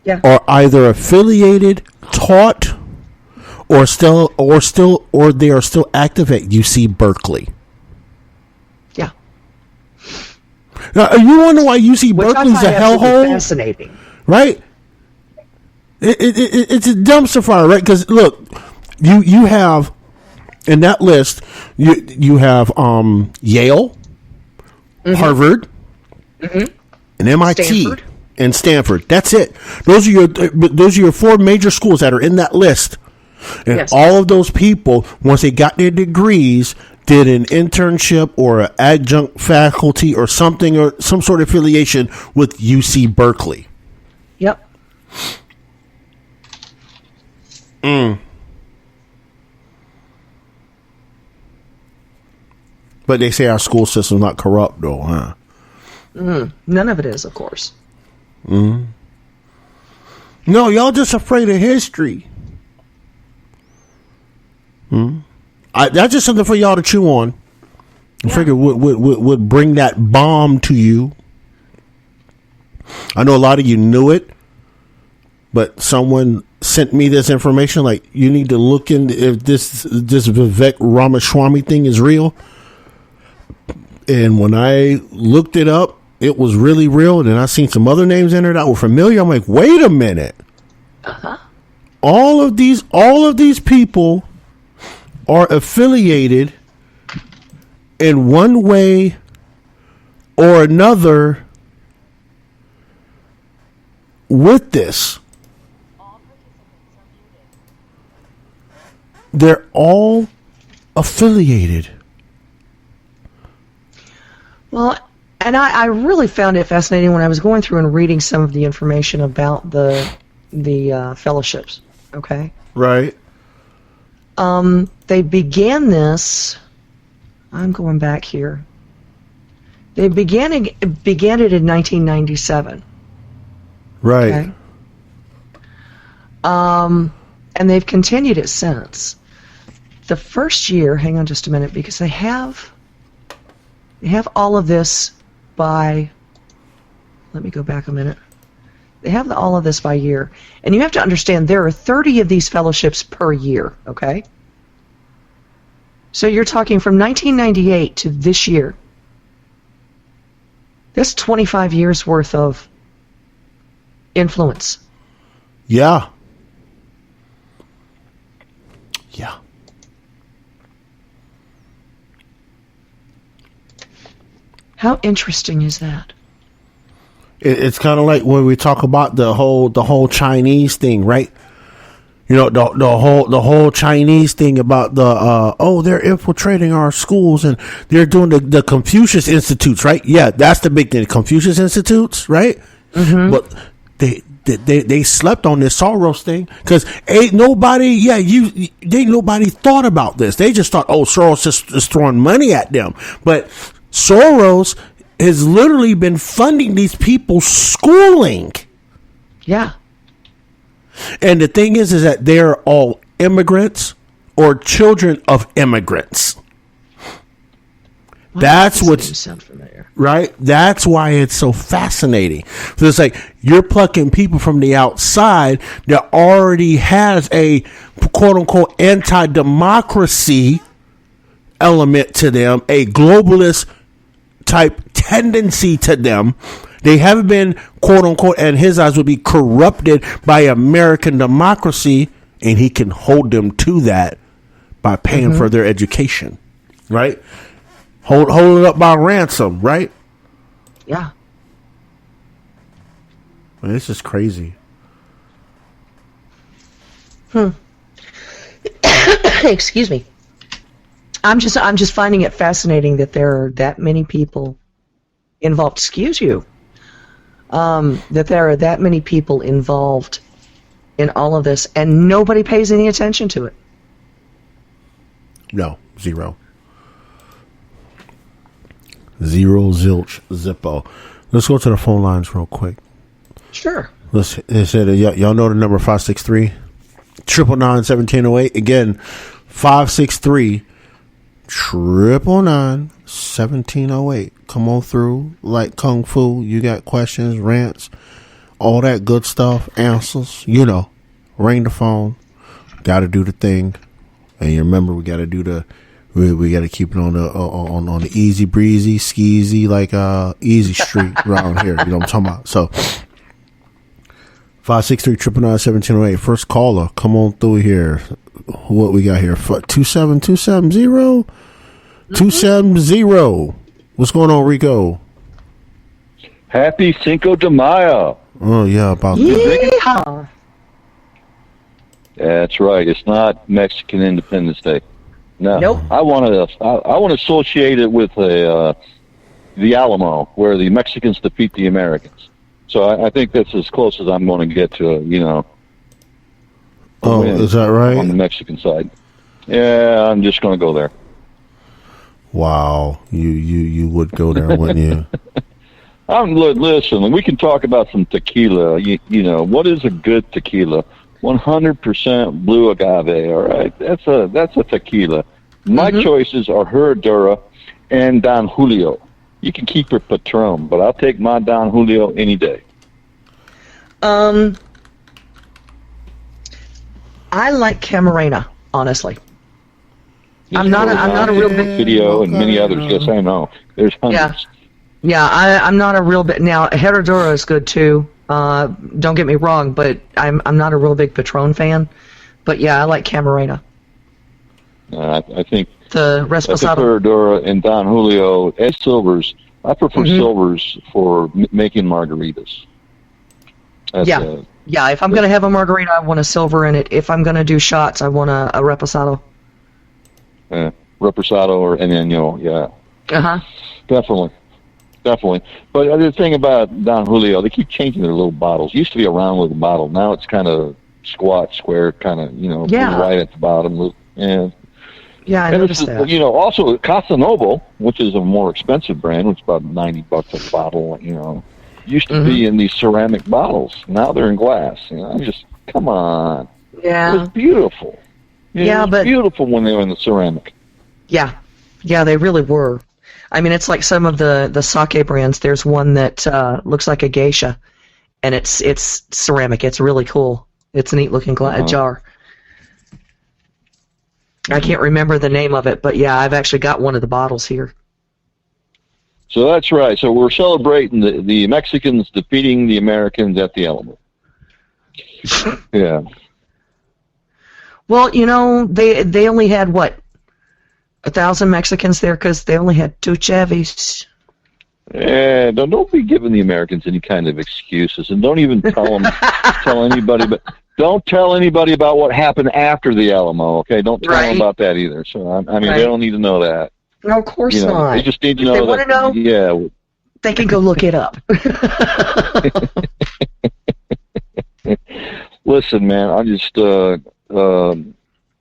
[SPEAKER 3] are either affiliated, taught, or they are still active at UC Berkeley.
[SPEAKER 4] Yeah.
[SPEAKER 3] Now, you wonder why UC Berkeley's a hellhole?
[SPEAKER 4] Fascinating,
[SPEAKER 3] right? It's a dumpster fire, right? Because look, you have in that list you have Yale, Harvard, and MIT.
[SPEAKER 4] Stanford.
[SPEAKER 3] And Stanford. That's it. Those are your four major schools that are in that list. And all of those people, once they got their degrees, did an internship or an adjunct faculty or something or some sort of affiliation with UC Berkeley.
[SPEAKER 4] Yep.
[SPEAKER 3] But they say our school system's not corrupt, though, huh?
[SPEAKER 4] None of it is, of course.
[SPEAKER 3] No, y'all just afraid of history. That's just something for y'all to chew on. I figure would bring that bomb to you. I know a lot of you knew it, but someone sent me this information. Like, you need to look into if this Vivek Ramaswamy thing is real. And when I looked it up, it was really real. And then I seen some other names in there that were familiar. I'm like, wait a minute. All of these people are affiliated in one way or another with this. They're all affiliated.
[SPEAKER 4] Well, and I really found it fascinating when I was going through and reading some of the information about the fellowships. Okay.
[SPEAKER 3] Right.
[SPEAKER 4] They began this. I'm going back here. They began it in 1997.
[SPEAKER 3] Right.
[SPEAKER 4] Okay? And they've continued it since. The first year, hang on just a minute, because they have all of this by, let me go back a minute. They have all of this by year. And you have to understand there are 30 of these fellowships per year, okay? So you're talking from 1998 to this year. That's 25 years worth of influence.
[SPEAKER 3] Yeah. Yeah.
[SPEAKER 4] How interesting is that?
[SPEAKER 3] It's kind of like when we talk about the whole Chinese thing, right? You know, the whole Chinese thing about they're infiltrating our schools and they're doing the Confucius Institutes, right? Yeah, that's the big thing, Confucius Institutes, right? Mm-hmm. But they slept on this Soros thing because ain't nobody thought about this. They just thought, Soros is throwing money at them, but Soros has literally been funding these people's schooling.
[SPEAKER 4] Yeah.
[SPEAKER 3] And the thing is that they're all immigrants or children of immigrants. That's what's
[SPEAKER 4] sound familiar.
[SPEAKER 3] Right. That's why it's so fascinating. So it's like you're plucking people from the outside that already has a quote unquote anti-democracy element to them, a globalist type tendency to them. They haven't been quote unquote, and his eyes would be corrupted by American democracy, and he can hold them to that by paying for their education. Right. Hold it up by ransom, right?
[SPEAKER 4] Yeah.
[SPEAKER 3] Man, this is crazy.
[SPEAKER 4] Excuse me. I'm just finding it fascinating that there are that many people involved. Excuse you. That there are that many people involved in all of this, and nobody pays any attention to it.
[SPEAKER 3] No, zero. Zero, zilch, zippo. Let's go to the phone lines real quick.
[SPEAKER 4] Sure.
[SPEAKER 3] They said, y'all know the number 563-999-1708. Again, 563-999-1708. Come on through like Kung Fu. You got questions, rants, all that good stuff, answers. You know, ring the phone. Got to do the thing. And you remember, we got to do the... We got to keep it on the easy breezy, skeezy, like easy street around here. You know what I'm talking about? So 563-999-1708. First caller, come on through here. What we got here? 27270. 270. What's going on, Rico?
[SPEAKER 14] Happy Cinco de Mayo.
[SPEAKER 3] Oh yeah, about that.
[SPEAKER 14] That's right. It's not Mexican Independence Day. No,
[SPEAKER 4] nope.
[SPEAKER 14] I want to associate it with the Alamo, where the Mexicans defeat the Americans. So I think that's as close as I'm going to get to,
[SPEAKER 3] Oh, is that right?
[SPEAKER 14] On the Mexican side. Yeah, I'm just going to go there.
[SPEAKER 3] Wow, you would go there, wouldn't you?
[SPEAKER 14] Listen, we can talk about some tequila. You know, what is a good tequila? 100% blue agave, all right? That's a tequila. My choices are Herradura and Don Julio. You can keep your Patron, but I'll take my Don Julio any day.
[SPEAKER 4] I like Camarena, honestly. I'm not a real big
[SPEAKER 14] video and many others. Yes, I know. There's hundreds.
[SPEAKER 4] Yeah. I'm not a real bit now. Herradura is good too. Don't get me wrong, but I'm not a real big Patron fan. But yeah, I like Camarena.
[SPEAKER 14] I think
[SPEAKER 4] the Reposado,
[SPEAKER 14] Herradura and Don Julio and silvers. I prefer silvers for making margaritas.
[SPEAKER 4] Yeah. If I'm going to have a margarita, I want a silver in it. If I'm going to do shots, I want a Reposado.
[SPEAKER 14] Reposado or Añejo, yeah.
[SPEAKER 4] Uh-huh.
[SPEAKER 14] Definitely. But the thing about Don Julio, they keep changing their little bottles. It used to be a round little bottle. Now it's kind of squat, square, kind of, right at the bottom. And
[SPEAKER 4] I noticed that.
[SPEAKER 14] Also Casa Noble, which is a more expensive brand, which is about $90 a bottle, used to be in these ceramic bottles. Now they're in glass. Just, come on.
[SPEAKER 4] Yeah.
[SPEAKER 14] It was beautiful. It was beautiful when they were in the ceramic.
[SPEAKER 4] Yeah, they really were. I mean, it's like some of the sake brands. There's one that looks like a geisha, and it's ceramic. It's really cool. It's a neat looking jar. I can't remember the name of it, but yeah, I've actually got one of the bottles here.
[SPEAKER 14] So that's right. So we're celebrating the Mexicans defeating the Americans at the Alamo. Yeah.
[SPEAKER 4] Well, they only had, 1,000 Mexicans there because they only had 2 Chevys.
[SPEAKER 14] Yeah, don't be giving the Americans any kind of excuses, and don't even tell anybody. But don't tell anybody about what happened after the Alamo. Okay, don't tell them about that either. So they don't need to know that.
[SPEAKER 4] No, of course not.
[SPEAKER 14] They just need to know.
[SPEAKER 4] If they want to know,
[SPEAKER 14] yeah,
[SPEAKER 4] they can go look it up.
[SPEAKER 14] Listen, man,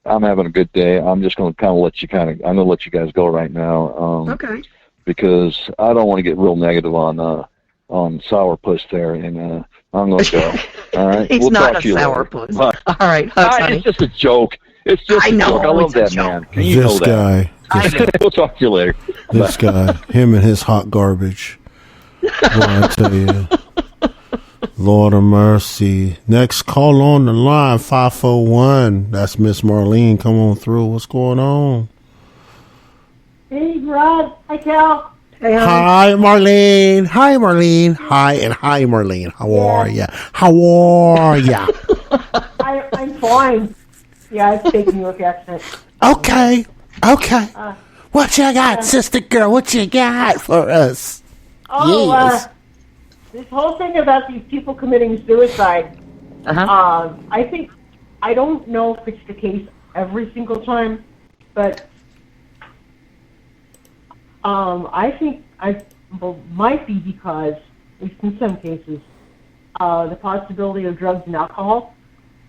[SPEAKER 14] I'm having a good day. I'm just going to kind of let you I'm going to let you guys go right now.
[SPEAKER 4] Okay.
[SPEAKER 14] Because I don't want to get real negative on sourpuss there. And I'm going to go. All right.
[SPEAKER 4] He's
[SPEAKER 14] we'll
[SPEAKER 4] not
[SPEAKER 14] talk
[SPEAKER 4] a
[SPEAKER 14] to you
[SPEAKER 4] sourpuss.
[SPEAKER 14] later. Bye.
[SPEAKER 4] All right, hugs, honey.
[SPEAKER 14] It's just a joke. It's just a joke. I love that man. You know that. We'll talk to you later.
[SPEAKER 3] This guy, him and his hot garbage. Boy, I tell you. Lord of mercy. Next call on the line, 541. That's Miss Marlene. Come on through. What's going on?
[SPEAKER 15] Hey, Rod. Hi, Cal.
[SPEAKER 4] Hey,
[SPEAKER 3] hi, Marlene. Hi, Marlene. Hi, Marlene. How are ya? How are ya?
[SPEAKER 15] I'm fine. Yeah, it's taking New York accent.
[SPEAKER 3] Okay. What you got, sister girl? What you got for us? Yes.
[SPEAKER 15] This whole thing about these people committing suicide, I don't know if it's the case every single time, but I think might be because, at least in some cases, the possibility of drugs and alcohol.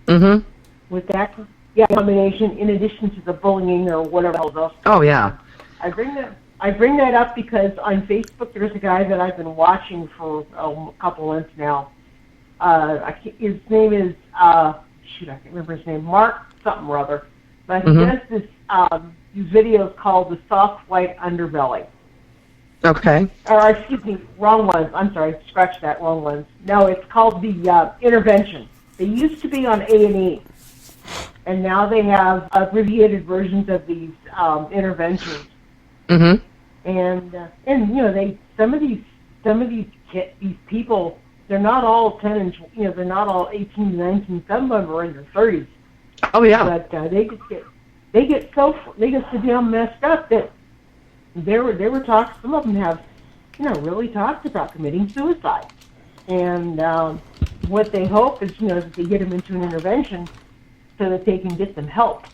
[SPEAKER 4] Mm-hmm.
[SPEAKER 15] With that combination, in addition to the bullying or whatever else.
[SPEAKER 4] Oh, yeah.
[SPEAKER 15] I bring that up because on Facebook there's a guy that I've been watching for a couple months now. His name is I can't remember his name, Mark something or other. But he does these videos called the soft white underbelly.
[SPEAKER 4] Okay.
[SPEAKER 15] Or excuse me, wrong ones. I'm sorry, scratch that, wrong ones. No, it's called the intervention. They used to be on A&E, and now they have abbreviated versions of these interventions.
[SPEAKER 4] Mm-hmm.
[SPEAKER 15] And you know, some of these people, they're not all 10 and they're not all 18, 19. Some of them are in their 30s.
[SPEAKER 4] Oh yeah.
[SPEAKER 15] But they get so damn messed up that they were talking. Some of them have really talked about committing suicide. And what they hope is that they get them into an intervention so that they can get them help.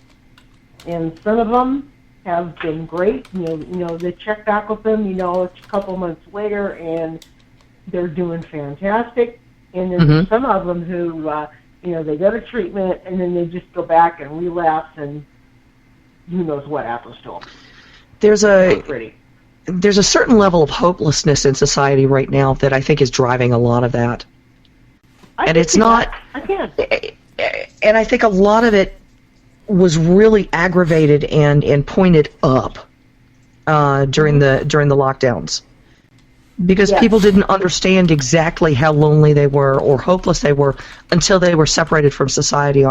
[SPEAKER 15] And some of them have been great. They check back with them, a couple months later, and they're doing fantastic. And then there's some of them who, they go to treatment and then they just go back and relapse, and who knows what happens to them.
[SPEAKER 4] There's a certain level of hopelessness in society right now that I think is driving a lot of that. And it's not. And I think a lot of it was really aggravated and pointed up during the lockdowns, because people didn't understand exactly how lonely they were or hopeless they were until they were separated from society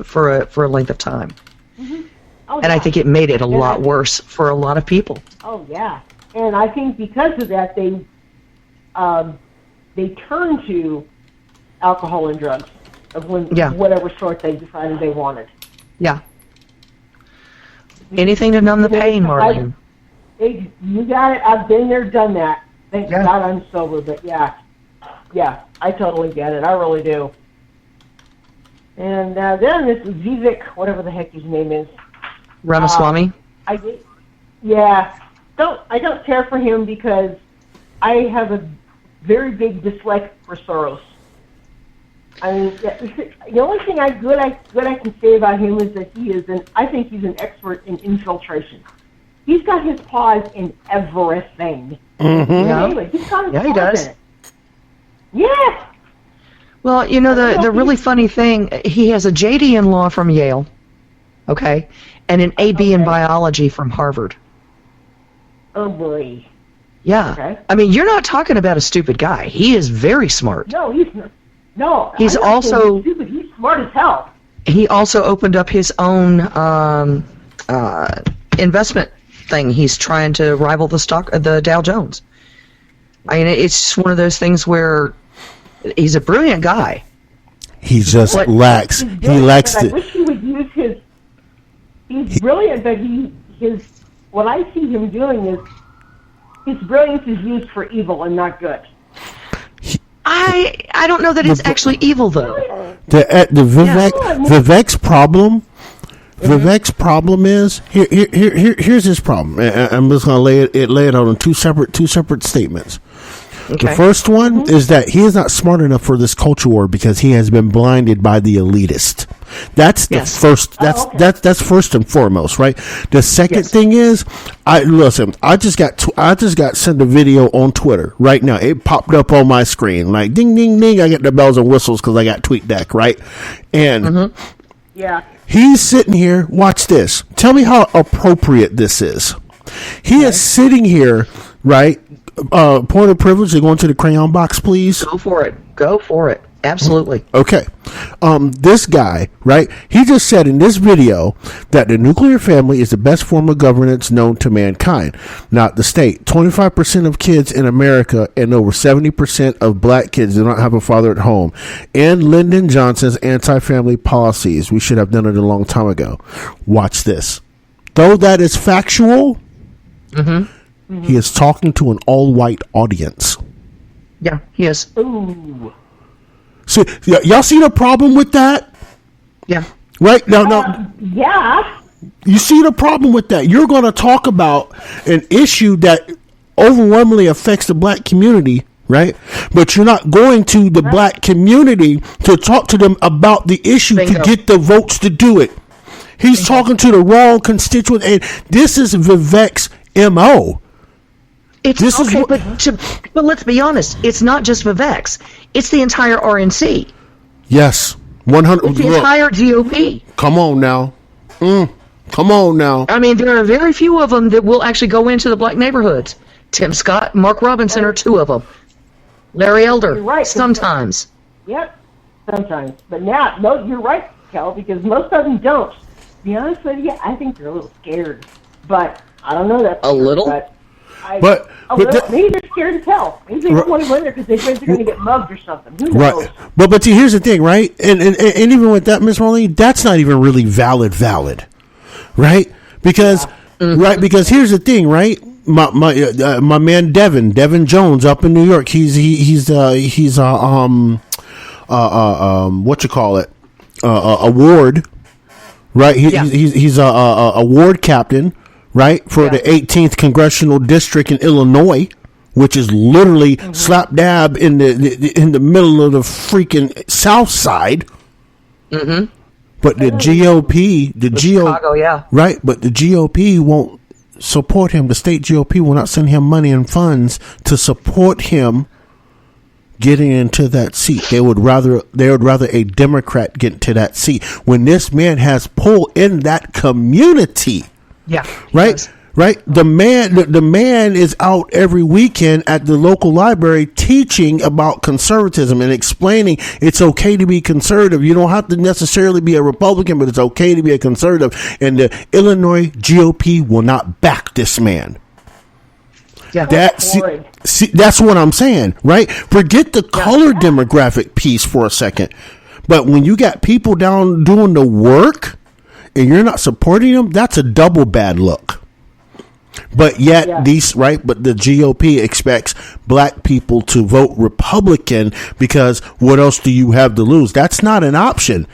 [SPEAKER 4] for a length of time.
[SPEAKER 15] Mm-hmm. Oh,
[SPEAKER 4] and I think it made it a lot worse for a lot of people.
[SPEAKER 15] Oh yeah, and I think because of that they turned to alcohol and drugs of whatever sort they decided they wanted.
[SPEAKER 4] Yeah. Anything to numb the pain, Marlene.
[SPEAKER 15] You got it. I've been there, done that. Thank God I'm sober, but yeah, I totally get it. I really do. And then this Vivek, whatever the heck his name is,
[SPEAKER 4] Ramaswamy.
[SPEAKER 15] I don't care for him because I have a very big dislike for Soros. I mean, the only thing I can say about him is that I think he's an expert in infiltration. He's got his paws in everything.
[SPEAKER 4] Mm-hmm.
[SPEAKER 15] Anyway, he's got his paws
[SPEAKER 4] he does.
[SPEAKER 15] in it. Yeah.
[SPEAKER 4] Well, the really funny thing, he has a JD in law from Yale, okay, and an AB in biology from Harvard.
[SPEAKER 15] Oh boy.
[SPEAKER 4] Yeah.
[SPEAKER 15] Okay.
[SPEAKER 4] I mean, you're not talking about a stupid guy. He is very smart.
[SPEAKER 15] No, he's not. No,
[SPEAKER 4] he's also
[SPEAKER 15] stupid. He's smart as hell.
[SPEAKER 4] He also opened up his own investment thing. He's trying to rival the Dow Jones. I mean, it's just one of those things where he's a brilliant guy.
[SPEAKER 3] He just lacks. He lacks
[SPEAKER 15] I wish he would use his. He's brilliant, but what I see him doing is his brilliance is used for evil and not good.
[SPEAKER 4] I don't know that it's actually evil though.
[SPEAKER 3] Vivek's problem. Vivek's problem is here's his problem. I'm just gonna lay it out on two separate statements. Okay. The first one is that he is not smart enough for this culture war because he has been blinded by the elitist. That's the first. That's first and foremost, right? The second thing is, I just got sent a video on Twitter right now. It popped up on my screen like ding ding ding. I get the bells and whistles because I got TweetDeck, right? And he's sitting here. Watch this. Tell me how appropriate this is. He is sitting here, right? Point of privilege. They going to the crayon box, please.
[SPEAKER 4] Go for it. Absolutely.
[SPEAKER 3] Okay. This guy, right? He just said in this video that the nuclear family is the best form of governance known to mankind, not the state. 25% of kids in America and over 70% of black kids do not have a father at home. And Lyndon Johnson's anti-family policies. We should have done it a long time ago. Watch this. Though that is factual, he is talking to an all-white audience.
[SPEAKER 4] Yeah, he is.
[SPEAKER 15] Ooh.
[SPEAKER 3] So, y'all see the problem with that?
[SPEAKER 4] Yeah.
[SPEAKER 3] Right? Now,
[SPEAKER 15] yeah.
[SPEAKER 3] You see the problem with that? You're going to talk about an issue that overwhelmingly affects the black community, right? But you're not going to the black community to talk to them about the issue to get the votes to do it. He's talking to the wrong constituent, and this is Vivek's MO.
[SPEAKER 4] But let's be honest. It's not just Vivek's. It's the entire RNC.
[SPEAKER 3] Yes, 100.
[SPEAKER 4] It's the entire GOP.
[SPEAKER 3] Come on now. Come on now.
[SPEAKER 4] I mean, there are very few of them that will actually go into the black neighborhoods. Tim Scott, Mark Robinson are two of them. Larry Elder, sometimes.
[SPEAKER 15] Yep, sometimes. But now, no, you're right, Kel, because most of them don't. To be honest with you, I think they're a little scared. But I don't know that.
[SPEAKER 4] A little?
[SPEAKER 15] Maybe they're scared to tell. Maybe they don't want to go in there because they think they're going to get mugged or something. Who knows?
[SPEAKER 3] Right. But see, here's the thing, right? And even with that, Miss Marlene, that's not even really valid, right? Because because here's the thing, right? My man Devin Jones up in New York. He's what you call it? A ward, right? He's a ward captain. Right, for the 18th congressional district in Illinois, which is literally slap dab in the middle of the freaking South Side. But the GOP,
[SPEAKER 4] Chicago,
[SPEAKER 3] right? But the GOP won't support him. The state GOP will not send him money and funds to support him getting into that seat. They would rather a Democrat get into that seat when this man has pull in that community.
[SPEAKER 4] Yeah.
[SPEAKER 3] Right? Right? The man is out every weekend at the local library teaching about conservatism and explaining it's okay to be conservative. You don't have to necessarily be a Republican, but it's okay to be a conservative. And the Illinois GOP will not back this man.
[SPEAKER 4] Yeah.
[SPEAKER 3] That's what I'm saying, right? Forget the color demographic piece for a second. But when you got people down doing the work, and you're not supporting them, that's a double bad look. But yet but the GOP expects black people to vote Republican because what else do you have to lose? That's not an option.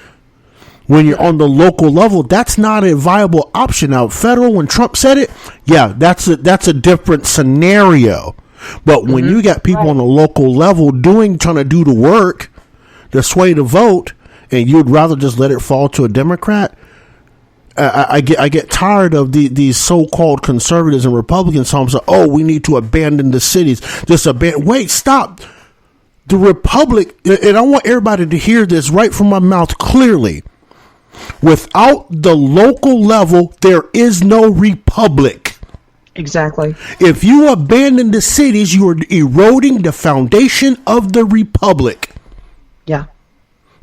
[SPEAKER 3] When you're on the local level, that's not a viable option. Now, federal, when Trump said it, that's a different scenario. But when you got people on the local level trying to do the work, to sway the vote, and you'd rather just let it fall to a Democrat, I get tired of these so-called conservatives and Republicans saying, we need to abandon the cities. Wait, stop. The Republic, and I want everybody to hear this right from my mouth clearly. Without the local level, there is no republic.
[SPEAKER 4] Exactly.
[SPEAKER 3] If you abandon the cities, you are eroding the foundation of the republic.
[SPEAKER 4] Yeah.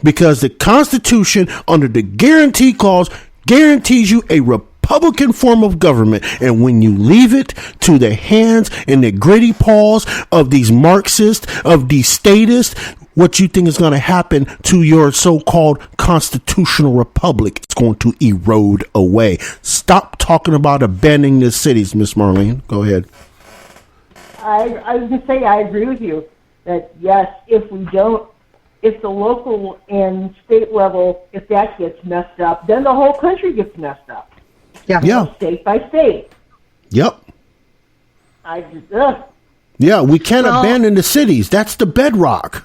[SPEAKER 3] Because the Constitution, under the guarantee clause, guarantees you a Republican form of government. And when you leave it to the hands and the gritty paws of these Marxists, of these statists, what you think is going to happen to your so-called constitutional republic? It's going to erode away. Stop talking about abandoning the cities, Miss Marlene. Go ahead.
[SPEAKER 15] I was going to say, I agree with you that, yes, if the local and state level, if that gets messed up, then the whole country gets messed up.
[SPEAKER 3] Yeah.
[SPEAKER 15] State by state.
[SPEAKER 3] Yep.
[SPEAKER 15] I just,
[SPEAKER 3] Yeah, we can't abandon the cities. That's the bedrock.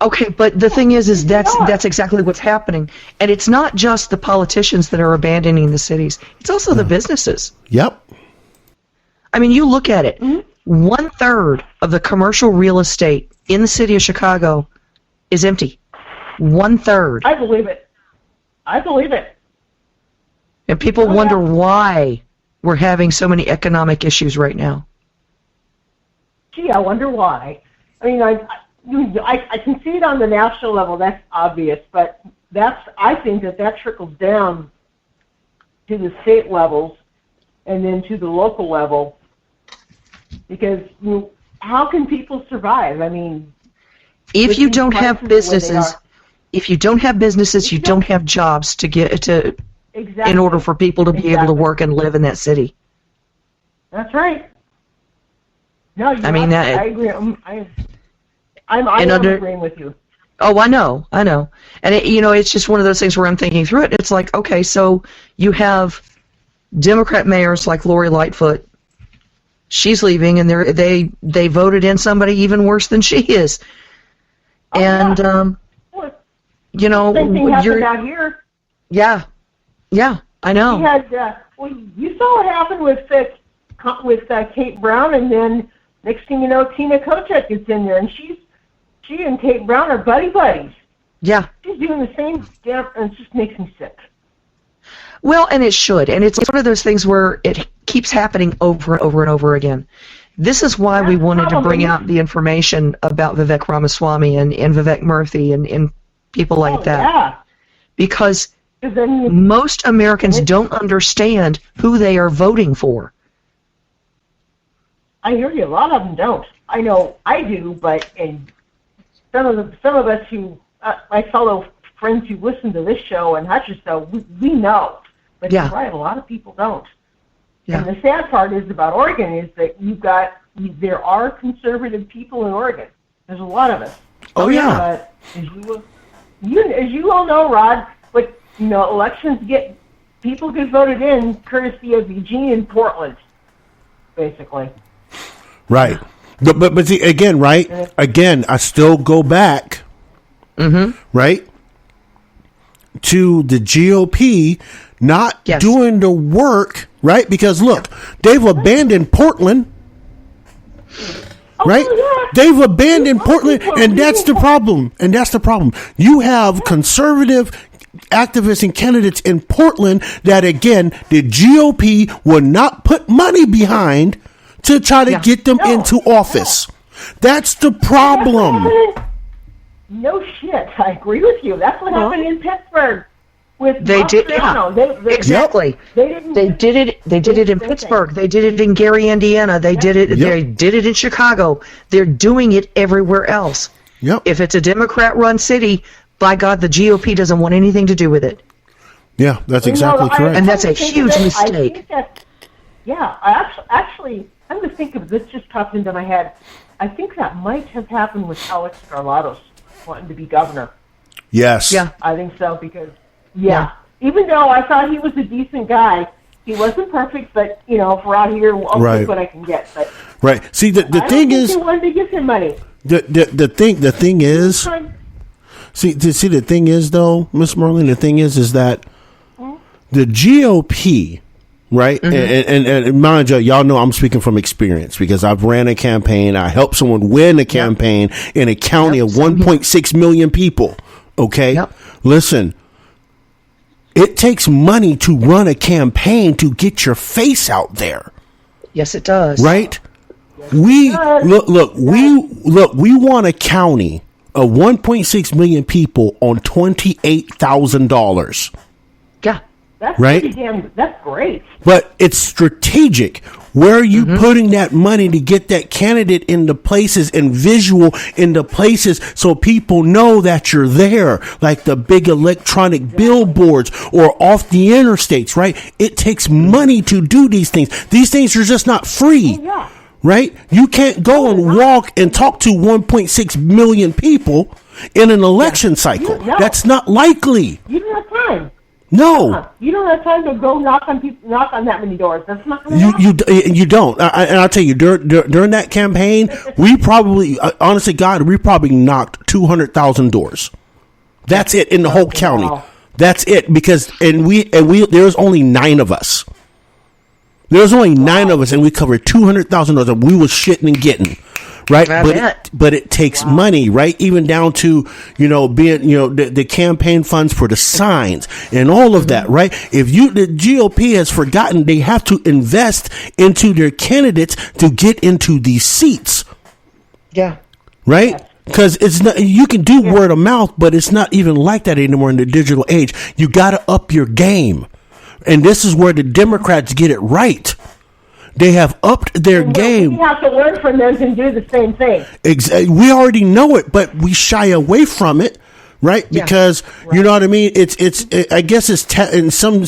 [SPEAKER 4] Okay, but the thing is that's exactly what's happening. And it's not just the politicians that are abandoning the cities. It's also the businesses.
[SPEAKER 3] Yep.
[SPEAKER 4] I mean, you look at it. 1/3 of the commercial real estate in the city of Chicago is empty. 1/3.
[SPEAKER 15] I believe it. I believe it.
[SPEAKER 4] And people wonder why we're having so many economic issues right now.
[SPEAKER 15] Gee, I wonder why. I mean, I can see it on the national level. That's obvious, but I think that trickles down to the state levels and then to the local level. Because how can people survive? I mean,
[SPEAKER 4] if you don't have businesses, you don't have jobs to get to.
[SPEAKER 15] Exactly.
[SPEAKER 4] In order for people to be able to work and live in that city.
[SPEAKER 15] That's right. No,
[SPEAKER 4] I mean,
[SPEAKER 15] I agree. I'm agreeing with you.
[SPEAKER 4] Oh, I know. And it's just one of those things where I'm thinking through it. It's like, okay, so you have Democrat mayors like Lori Lightfoot. She's leaving, and they voted in somebody even worse than she is. And
[SPEAKER 15] same thing happened out here.
[SPEAKER 4] Yeah, I know.
[SPEAKER 15] He had, you saw what happened with Kate Brown, and then next thing you know, Tina Kotek gets in there, and she and Kate Brown are buddies.
[SPEAKER 4] Yeah.
[SPEAKER 15] She's doing the same damn, and it just makes me sick.
[SPEAKER 4] Well, and it should, and it's one of those things where it keeps happening over and over and over again. This is why we wanted to bring out the information about Vivek Ramaswamy and Vivek Murthy and people like that.
[SPEAKER 15] Yeah.
[SPEAKER 4] Because most Americans don't understand who they are voting for.
[SPEAKER 15] I hear you. A lot of them don't. I know I do, but some of us who, my fellow friends who listen to this show and Hutch's show, we know. But you're right, a lot of people don't. Yeah. And the sad part is about Oregon is that there are conservative people in Oregon. There's a lot of us.
[SPEAKER 3] Oh yeah.
[SPEAKER 15] But as you all know, Rod, but elections people get voted in courtesy of Eugene and Portland, basically.
[SPEAKER 3] Right. But see, again, right? Again, I still go back, right, to the GOP not doing the work, right? Because look, they've abandoned Portland, right? They've abandoned Portland, and that's the problem. You have conservative activists and candidates in Portland that, again, the GOP will not put money behind to try to get them into office. That's the problem.
[SPEAKER 15] No shit. I agree with you. That's what happened in Pittsburgh.
[SPEAKER 4] They did, exactly. They did it in Pittsburgh. They did it in Gary, Indiana. They did it. They did it in Chicago. They're doing it everywhere else.
[SPEAKER 3] Yep.
[SPEAKER 4] If it's a Democrat-run city, by God, the GOP doesn't want anything to do with it.
[SPEAKER 3] Yeah, that's exactly correct.
[SPEAKER 4] And that's a huge mistake.
[SPEAKER 15] Actually, I'm going to think of this. Just popped into my head. I think that might have happened with Alex Garlatos wanting to be governor.
[SPEAKER 3] Yes.
[SPEAKER 15] Yeah, I think so because. Yeah. Even though I thought he was a decent guy, he wasn't perfect, but, for out here, I'll take what I can get. But
[SPEAKER 3] right. See, the thing is...
[SPEAKER 15] they wanted to give him money.
[SPEAKER 3] The thing is... See, the thing is, though, Miss Marlene, the thing is that the GOP, right, and mind you, y'all know I'm speaking from experience because I've ran a campaign. I helped someone win a campaign in a county of 1.6 million people, okay? Listen... It takes money to run a campaign to get your face out there.
[SPEAKER 4] Yes, it does.
[SPEAKER 3] Right? We won a county of 1.6 million people on $28,000.
[SPEAKER 15] Yeah. That's
[SPEAKER 3] right?
[SPEAKER 15] That's great.
[SPEAKER 3] But it's strategic. Where are you putting that money to get that candidate into places and visual into places so people know that you're there, like the big electronic billboards or off the interstates, right? It takes money to do these things. These things are just not free, right? You can't go and walk and talk to 1.6 million people in an election cycle. That's not likely.
[SPEAKER 15] You don't have time.
[SPEAKER 3] No.
[SPEAKER 15] You don't have time to go knock on that many doors. That's not going to happen.
[SPEAKER 3] You don't. And I'll tell you, during that campaign, we probably, honestly, God, we probably knocked 200,000 doors. That's it in the whole county.
[SPEAKER 15] Wow.
[SPEAKER 3] That's it, because there's only 9 of us. There's only 9 of us, and we covered 200,000 doors, and we was shitting and getting. Right, but it takes money, right? Even down to being the campaign funds for the signs and all of that, right? If the GOP has forgotten, they have to invest into their candidates to get into these seats.
[SPEAKER 4] Yeah,
[SPEAKER 3] right. Because it's not, you can do word of mouth, but it's not even like that anymore in the digital age. You got to up your game, and this is where the Democrats get it right. They have upped their game.
[SPEAKER 15] We have to learn from them and do the same thing.
[SPEAKER 3] We already know it, but we shy away from it, right? Yeah. Because you know what I mean. I guess it's in some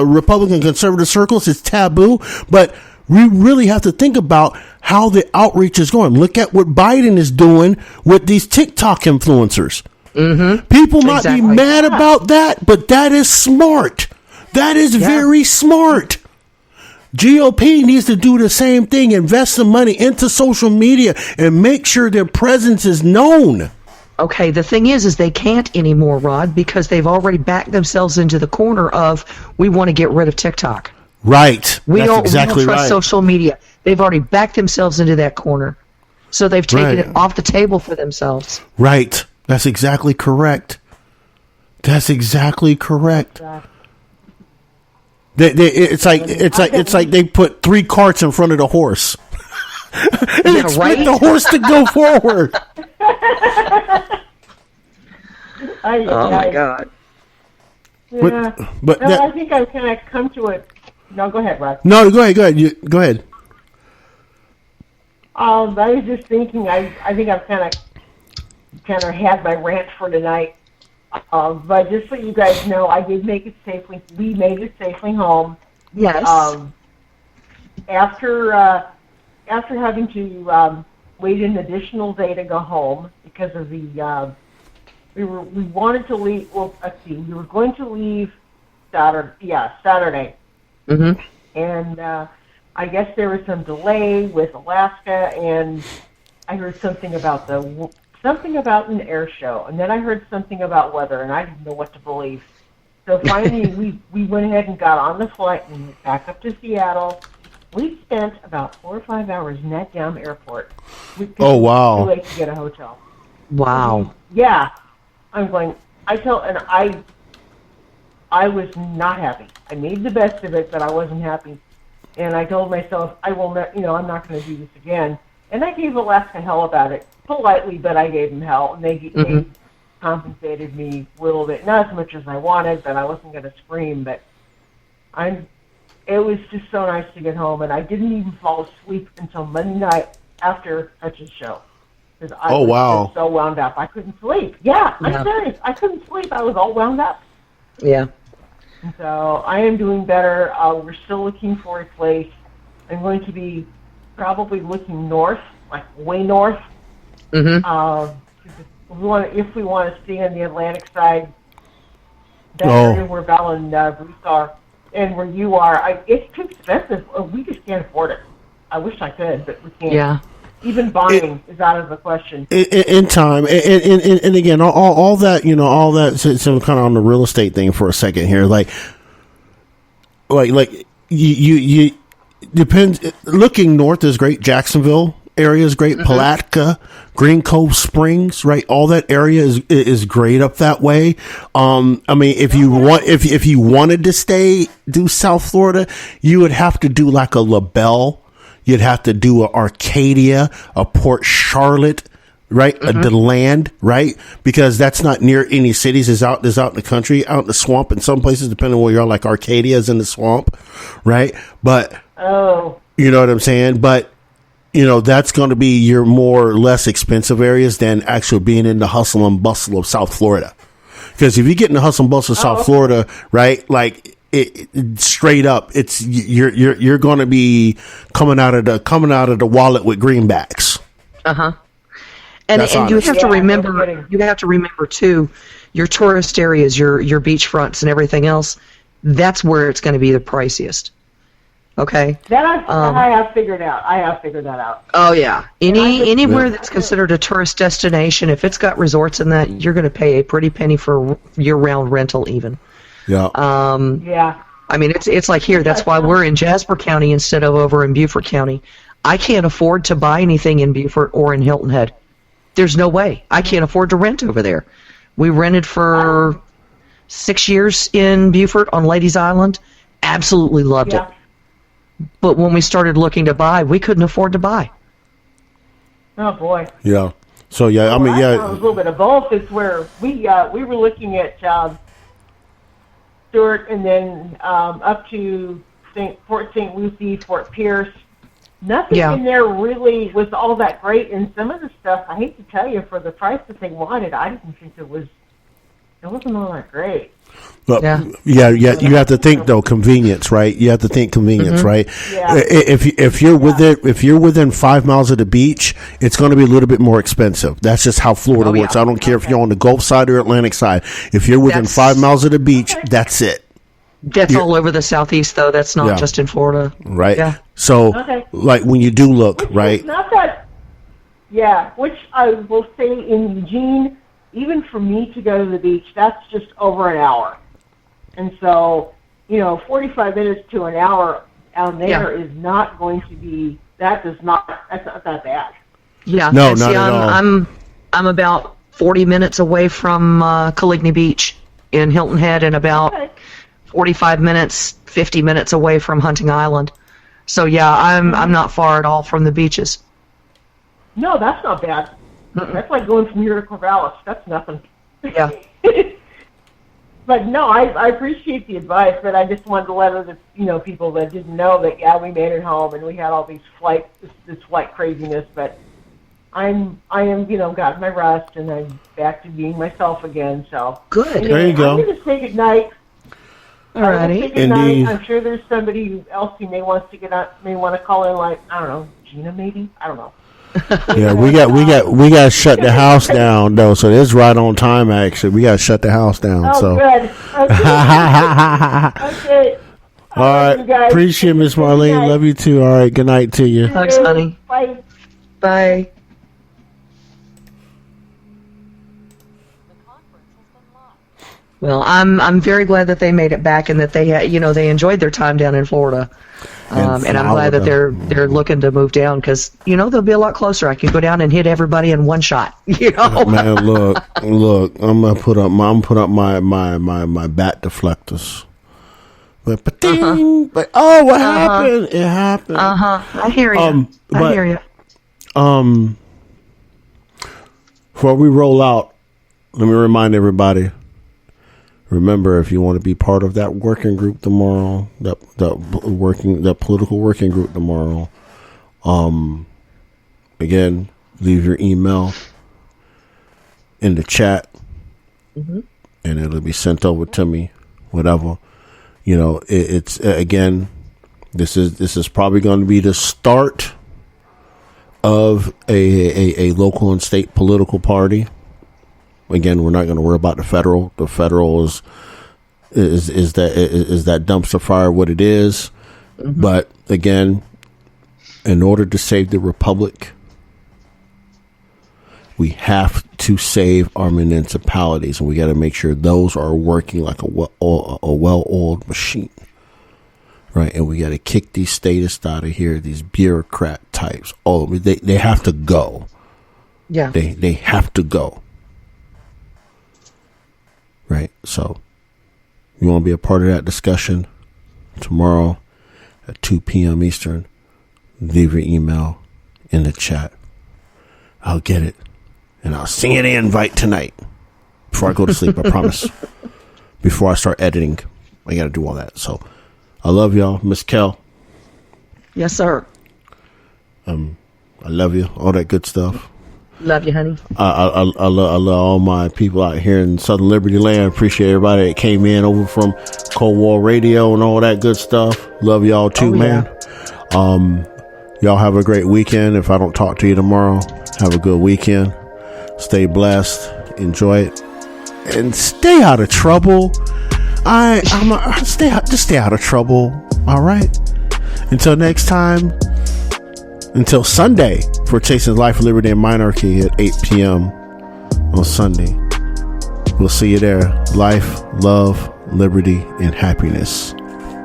[SPEAKER 3] Republican conservative circles, it's taboo. But we really have to think about how the outreach is going. Look at what Biden is doing with these TikTok influencers. Mm-hmm. People might be mad about that, but that is smart. That is very smart. GOP needs to do the same thing, invest some money into social media and make sure their presence is known.
[SPEAKER 4] Okay, the thing is they can't anymore, Rod, because they've already backed themselves into the corner of, we want to get rid of TikTok.
[SPEAKER 3] Right.
[SPEAKER 4] We don't trust social media. They've already backed themselves into that corner. So they've taken it off the table for themselves.
[SPEAKER 3] Right. That's exactly correct. It's like they put 3 carts in front of the horse. And expect the horse to go forward.
[SPEAKER 4] Oh my God.
[SPEAKER 15] Yeah. But I think I've kind of come to it. No, go ahead, Russ.
[SPEAKER 3] No, go ahead. Go ahead.
[SPEAKER 15] I was just thinking. I think I've kind of had my rant for tonight. But just so you guys know, I did make it safely. We made it safely home.
[SPEAKER 4] Yes.
[SPEAKER 15] After having to wait an additional day to go home because of the we wanted to leave. Well, let's see. We were going to leave Saturday. Yeah, Saturday.
[SPEAKER 4] Mm-hmm.
[SPEAKER 15] And I guess there was some delay with Alaska, and I heard something about an air show, and then I heard something about weather, and I didn't know what to believe. So finally, we went ahead and got on the flight and went back up to Seattle. We spent about 4 or 5 hours in that damn airport.
[SPEAKER 3] Oh, wow.
[SPEAKER 15] It was too late to get a hotel.
[SPEAKER 4] Wow.
[SPEAKER 15] Yeah. I'm going, I was not happy. I made the best of it, but I wasn't happy. And I told myself, I'm not going to do this again. And I gave Alaska hell about it. Politely, but I gave them hell. And they compensated me a little bit. Not as much as I wanted, but I wasn't going to scream. But it was just so nice to get home. And I didn't even fall asleep until Monday night after Hutch's show. Because I was just so wound up. I couldn't sleep. Yeah, I'm serious. I couldn't sleep. I was all wound up.
[SPEAKER 4] Yeah.
[SPEAKER 15] And so I am doing better. We're still looking for a place. I'm going to be probably looking north, like way north.
[SPEAKER 4] Mm-hmm.
[SPEAKER 15] If we want to stay on the Atlantic side, that area where Val and Bruce are, and where you are, it's too expensive. We just can't afford it. I wish I could, but we can't.
[SPEAKER 4] Yeah.
[SPEAKER 15] Even buying is out of the question.
[SPEAKER 3] In time, and again, all that, all that. So kind of on the real estate thing for a second here, like you depends. Looking north is great. Jacksonville area is great. Palatka, Green Cove Springs, right? All that area is great up that way. I mean, if you wanted to do South Florida, you would have to do like a LaBelle. You'd have to do a Arcadia, a Port Charlotte, right? A DeLand, right? Because that's not near any cities. Is out in the country, out in the swamp in some places, depending on where you are, like Arcadia is in the swamp, right? But, you know what I'm saying? But, that's going to be your more or less expensive areas than actually being in the hustle and bustle of South Florida. Because if you get in the hustle and bustle of South Florida, right? Like, it straight up, it's you're going to be coming out of the wallet with greenbacks.
[SPEAKER 4] And
[SPEAKER 3] That's
[SPEAKER 4] and you
[SPEAKER 3] honest.
[SPEAKER 4] have to
[SPEAKER 15] Yeah, no
[SPEAKER 4] remember,
[SPEAKER 15] kidding.
[SPEAKER 4] you have to remember too, your tourist areas, your beach fronts, and everything else. That's where it's going to be the priciest. Okay.
[SPEAKER 15] That I have figured out. I have figured that out.
[SPEAKER 4] Oh yeah. Anywhere
[SPEAKER 3] Yeah.
[SPEAKER 4] that's considered a tourist destination, if it's got resorts in that, you're going to pay a pretty penny for year-round rental, even.
[SPEAKER 3] Yeah.
[SPEAKER 15] Yeah.
[SPEAKER 4] I mean, it's like here. That's why we're in Jasper County instead of over in Beaufort County. I can't afford to buy anything in Beaufort or in Hilton Head. There's no way. I can't afford to rent over there. We rented for 6 years in Beaufort on Ladies Island. Absolutely loved it. But when we started looking to buy, we couldn't afford to buy.
[SPEAKER 15] Oh boy.
[SPEAKER 3] Yeah. So yeah, I mean,
[SPEAKER 15] Well, I found a
[SPEAKER 3] yeah.
[SPEAKER 15] little bit of both. It's where we were looking at Stewart, and then up to Fort St. Lucie, Fort Pierce. Nothing in there really was all that great, and some of the stuff, I hate to tell you, for the price that they wanted, I didn't think it wasn't all that great.
[SPEAKER 3] But yeah. You have to think though convenience, right? You have to think convenience, right?
[SPEAKER 15] Yeah.
[SPEAKER 3] If you're within 5 miles of the beach, it's going to be a little bit more expensive. That's just how Florida works. I don't care if you're on the Gulf side or Atlantic side. If you're within 5 miles of the beach, that's it.
[SPEAKER 4] That's all over the Southeast, though. That's not just in Florida.
[SPEAKER 3] Right.
[SPEAKER 4] Yeah.
[SPEAKER 3] So, like when you do look, right?
[SPEAKER 15] It's not that. Yeah, which I will say in Eugene, even for me to go to the beach, that's just over an hour. And so, 45 minutes to an hour out there is not going to be, that's not that bad.
[SPEAKER 4] Yeah.
[SPEAKER 3] No,
[SPEAKER 4] and
[SPEAKER 3] not
[SPEAKER 4] see,
[SPEAKER 3] at all.
[SPEAKER 4] I'm about 40 minutes away from Coligny Beach in Hilton Head, and about 45 minutes, 50 minutes away from Hunting Island. So yeah, I'm not far at all from the beaches.
[SPEAKER 15] No, that's not bad. That's like going from here to Corvallis. That's nothing.
[SPEAKER 4] Yeah.
[SPEAKER 15] But no, I appreciate the advice, but I just wanted to let other people that didn't know that we made it home and we had all these this flight craziness. But I am got my rest and I'm back to being myself again. So
[SPEAKER 4] good.
[SPEAKER 15] Anyway,
[SPEAKER 3] There you go.
[SPEAKER 15] I'm going to say good night.
[SPEAKER 4] Alrighty.
[SPEAKER 3] Indeed.
[SPEAKER 15] I'm sure there's somebody else who may want to call in, like, I don't know, Gina maybe? I don't know.
[SPEAKER 3] Yeah, we got to shut the house down though. So it's right on time. Actually, we got to shut the house down.
[SPEAKER 15] Oh,
[SPEAKER 3] so.
[SPEAKER 15] good. Okay.
[SPEAKER 3] All right.
[SPEAKER 15] you guys.
[SPEAKER 3] Appreciate it, Miss Marlene.
[SPEAKER 15] night.
[SPEAKER 3] Love you too. All right. Good night to you.
[SPEAKER 4] Thanks, honey.
[SPEAKER 15] Bye.
[SPEAKER 4] Bye. Well, I'm very glad that they made it back and that they enjoyed their time down in Florida. And I'm glad that they're looking to move down because they'll be a lot closer. I can go down and hit everybody in one shot.
[SPEAKER 3] Man, look. I'm gonna put up my bat deflectors. But but what happened? It happened.
[SPEAKER 4] I hear you. I hear you.
[SPEAKER 3] Before we roll out, let me remind everybody. Remember, if you want to be part of that working group tomorrow, that political working group tomorrow, again, leave your email in the chat, and it'll be sent over to me. Whatever, it's again, this is probably going to be the start of a local and state political party. Again, we're not going to worry about the federal. The federal is that dumpster fire what it is. But again, in order to save the republic, we have to save our municipalities, and we got to make sure those are working like a well-oiled machine, right? And we got to kick these statists out of here. These bureaucrat types. They have to go.
[SPEAKER 4] Yeah,
[SPEAKER 3] they have to go. Right, so you want to be a part of that discussion tomorrow at 2 p.m. Eastern, leave your email in the chat. I'll get it, and I'll send you the invite tonight before I go to sleep, I promise. Before I start editing, I got to do all that. So I love y'all. Miss Kel.
[SPEAKER 4] Yes, sir.
[SPEAKER 3] I love you. All that good stuff.
[SPEAKER 4] Love you, honey.
[SPEAKER 3] I love all my people out here in Southern Liberty Land. Appreciate everybody that came in over from Cold War Radio and all that good stuff. Love y'all too, man.
[SPEAKER 4] Yeah.
[SPEAKER 3] Y'all have a great weekend. If I don't talk to you tomorrow, have a good weekend. Stay blessed. Enjoy it. And stay out of trouble. Just stay out of trouble. All right. Until next time. Until Sunday for Chasing Life, Liberty, and Monarchy at 8 p.m. on Sunday. We'll see you there. Life, love, liberty, and happiness.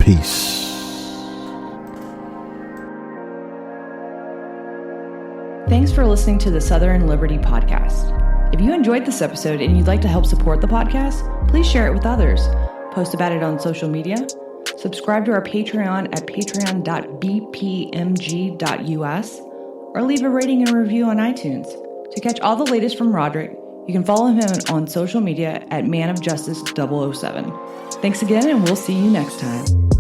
[SPEAKER 3] Peace.
[SPEAKER 2] Thanks for listening to the Southern Liberty Podcast. If you enjoyed this episode and you'd like to help support the podcast, please share it with others. Post about it on social media. Subscribe to our Patreon at patreon.bpmg.us or leave a rating and review on iTunes. To catch all the latest from Roderick, you can follow him on social media at manofjustice007. Thanks again, and we'll see you next time.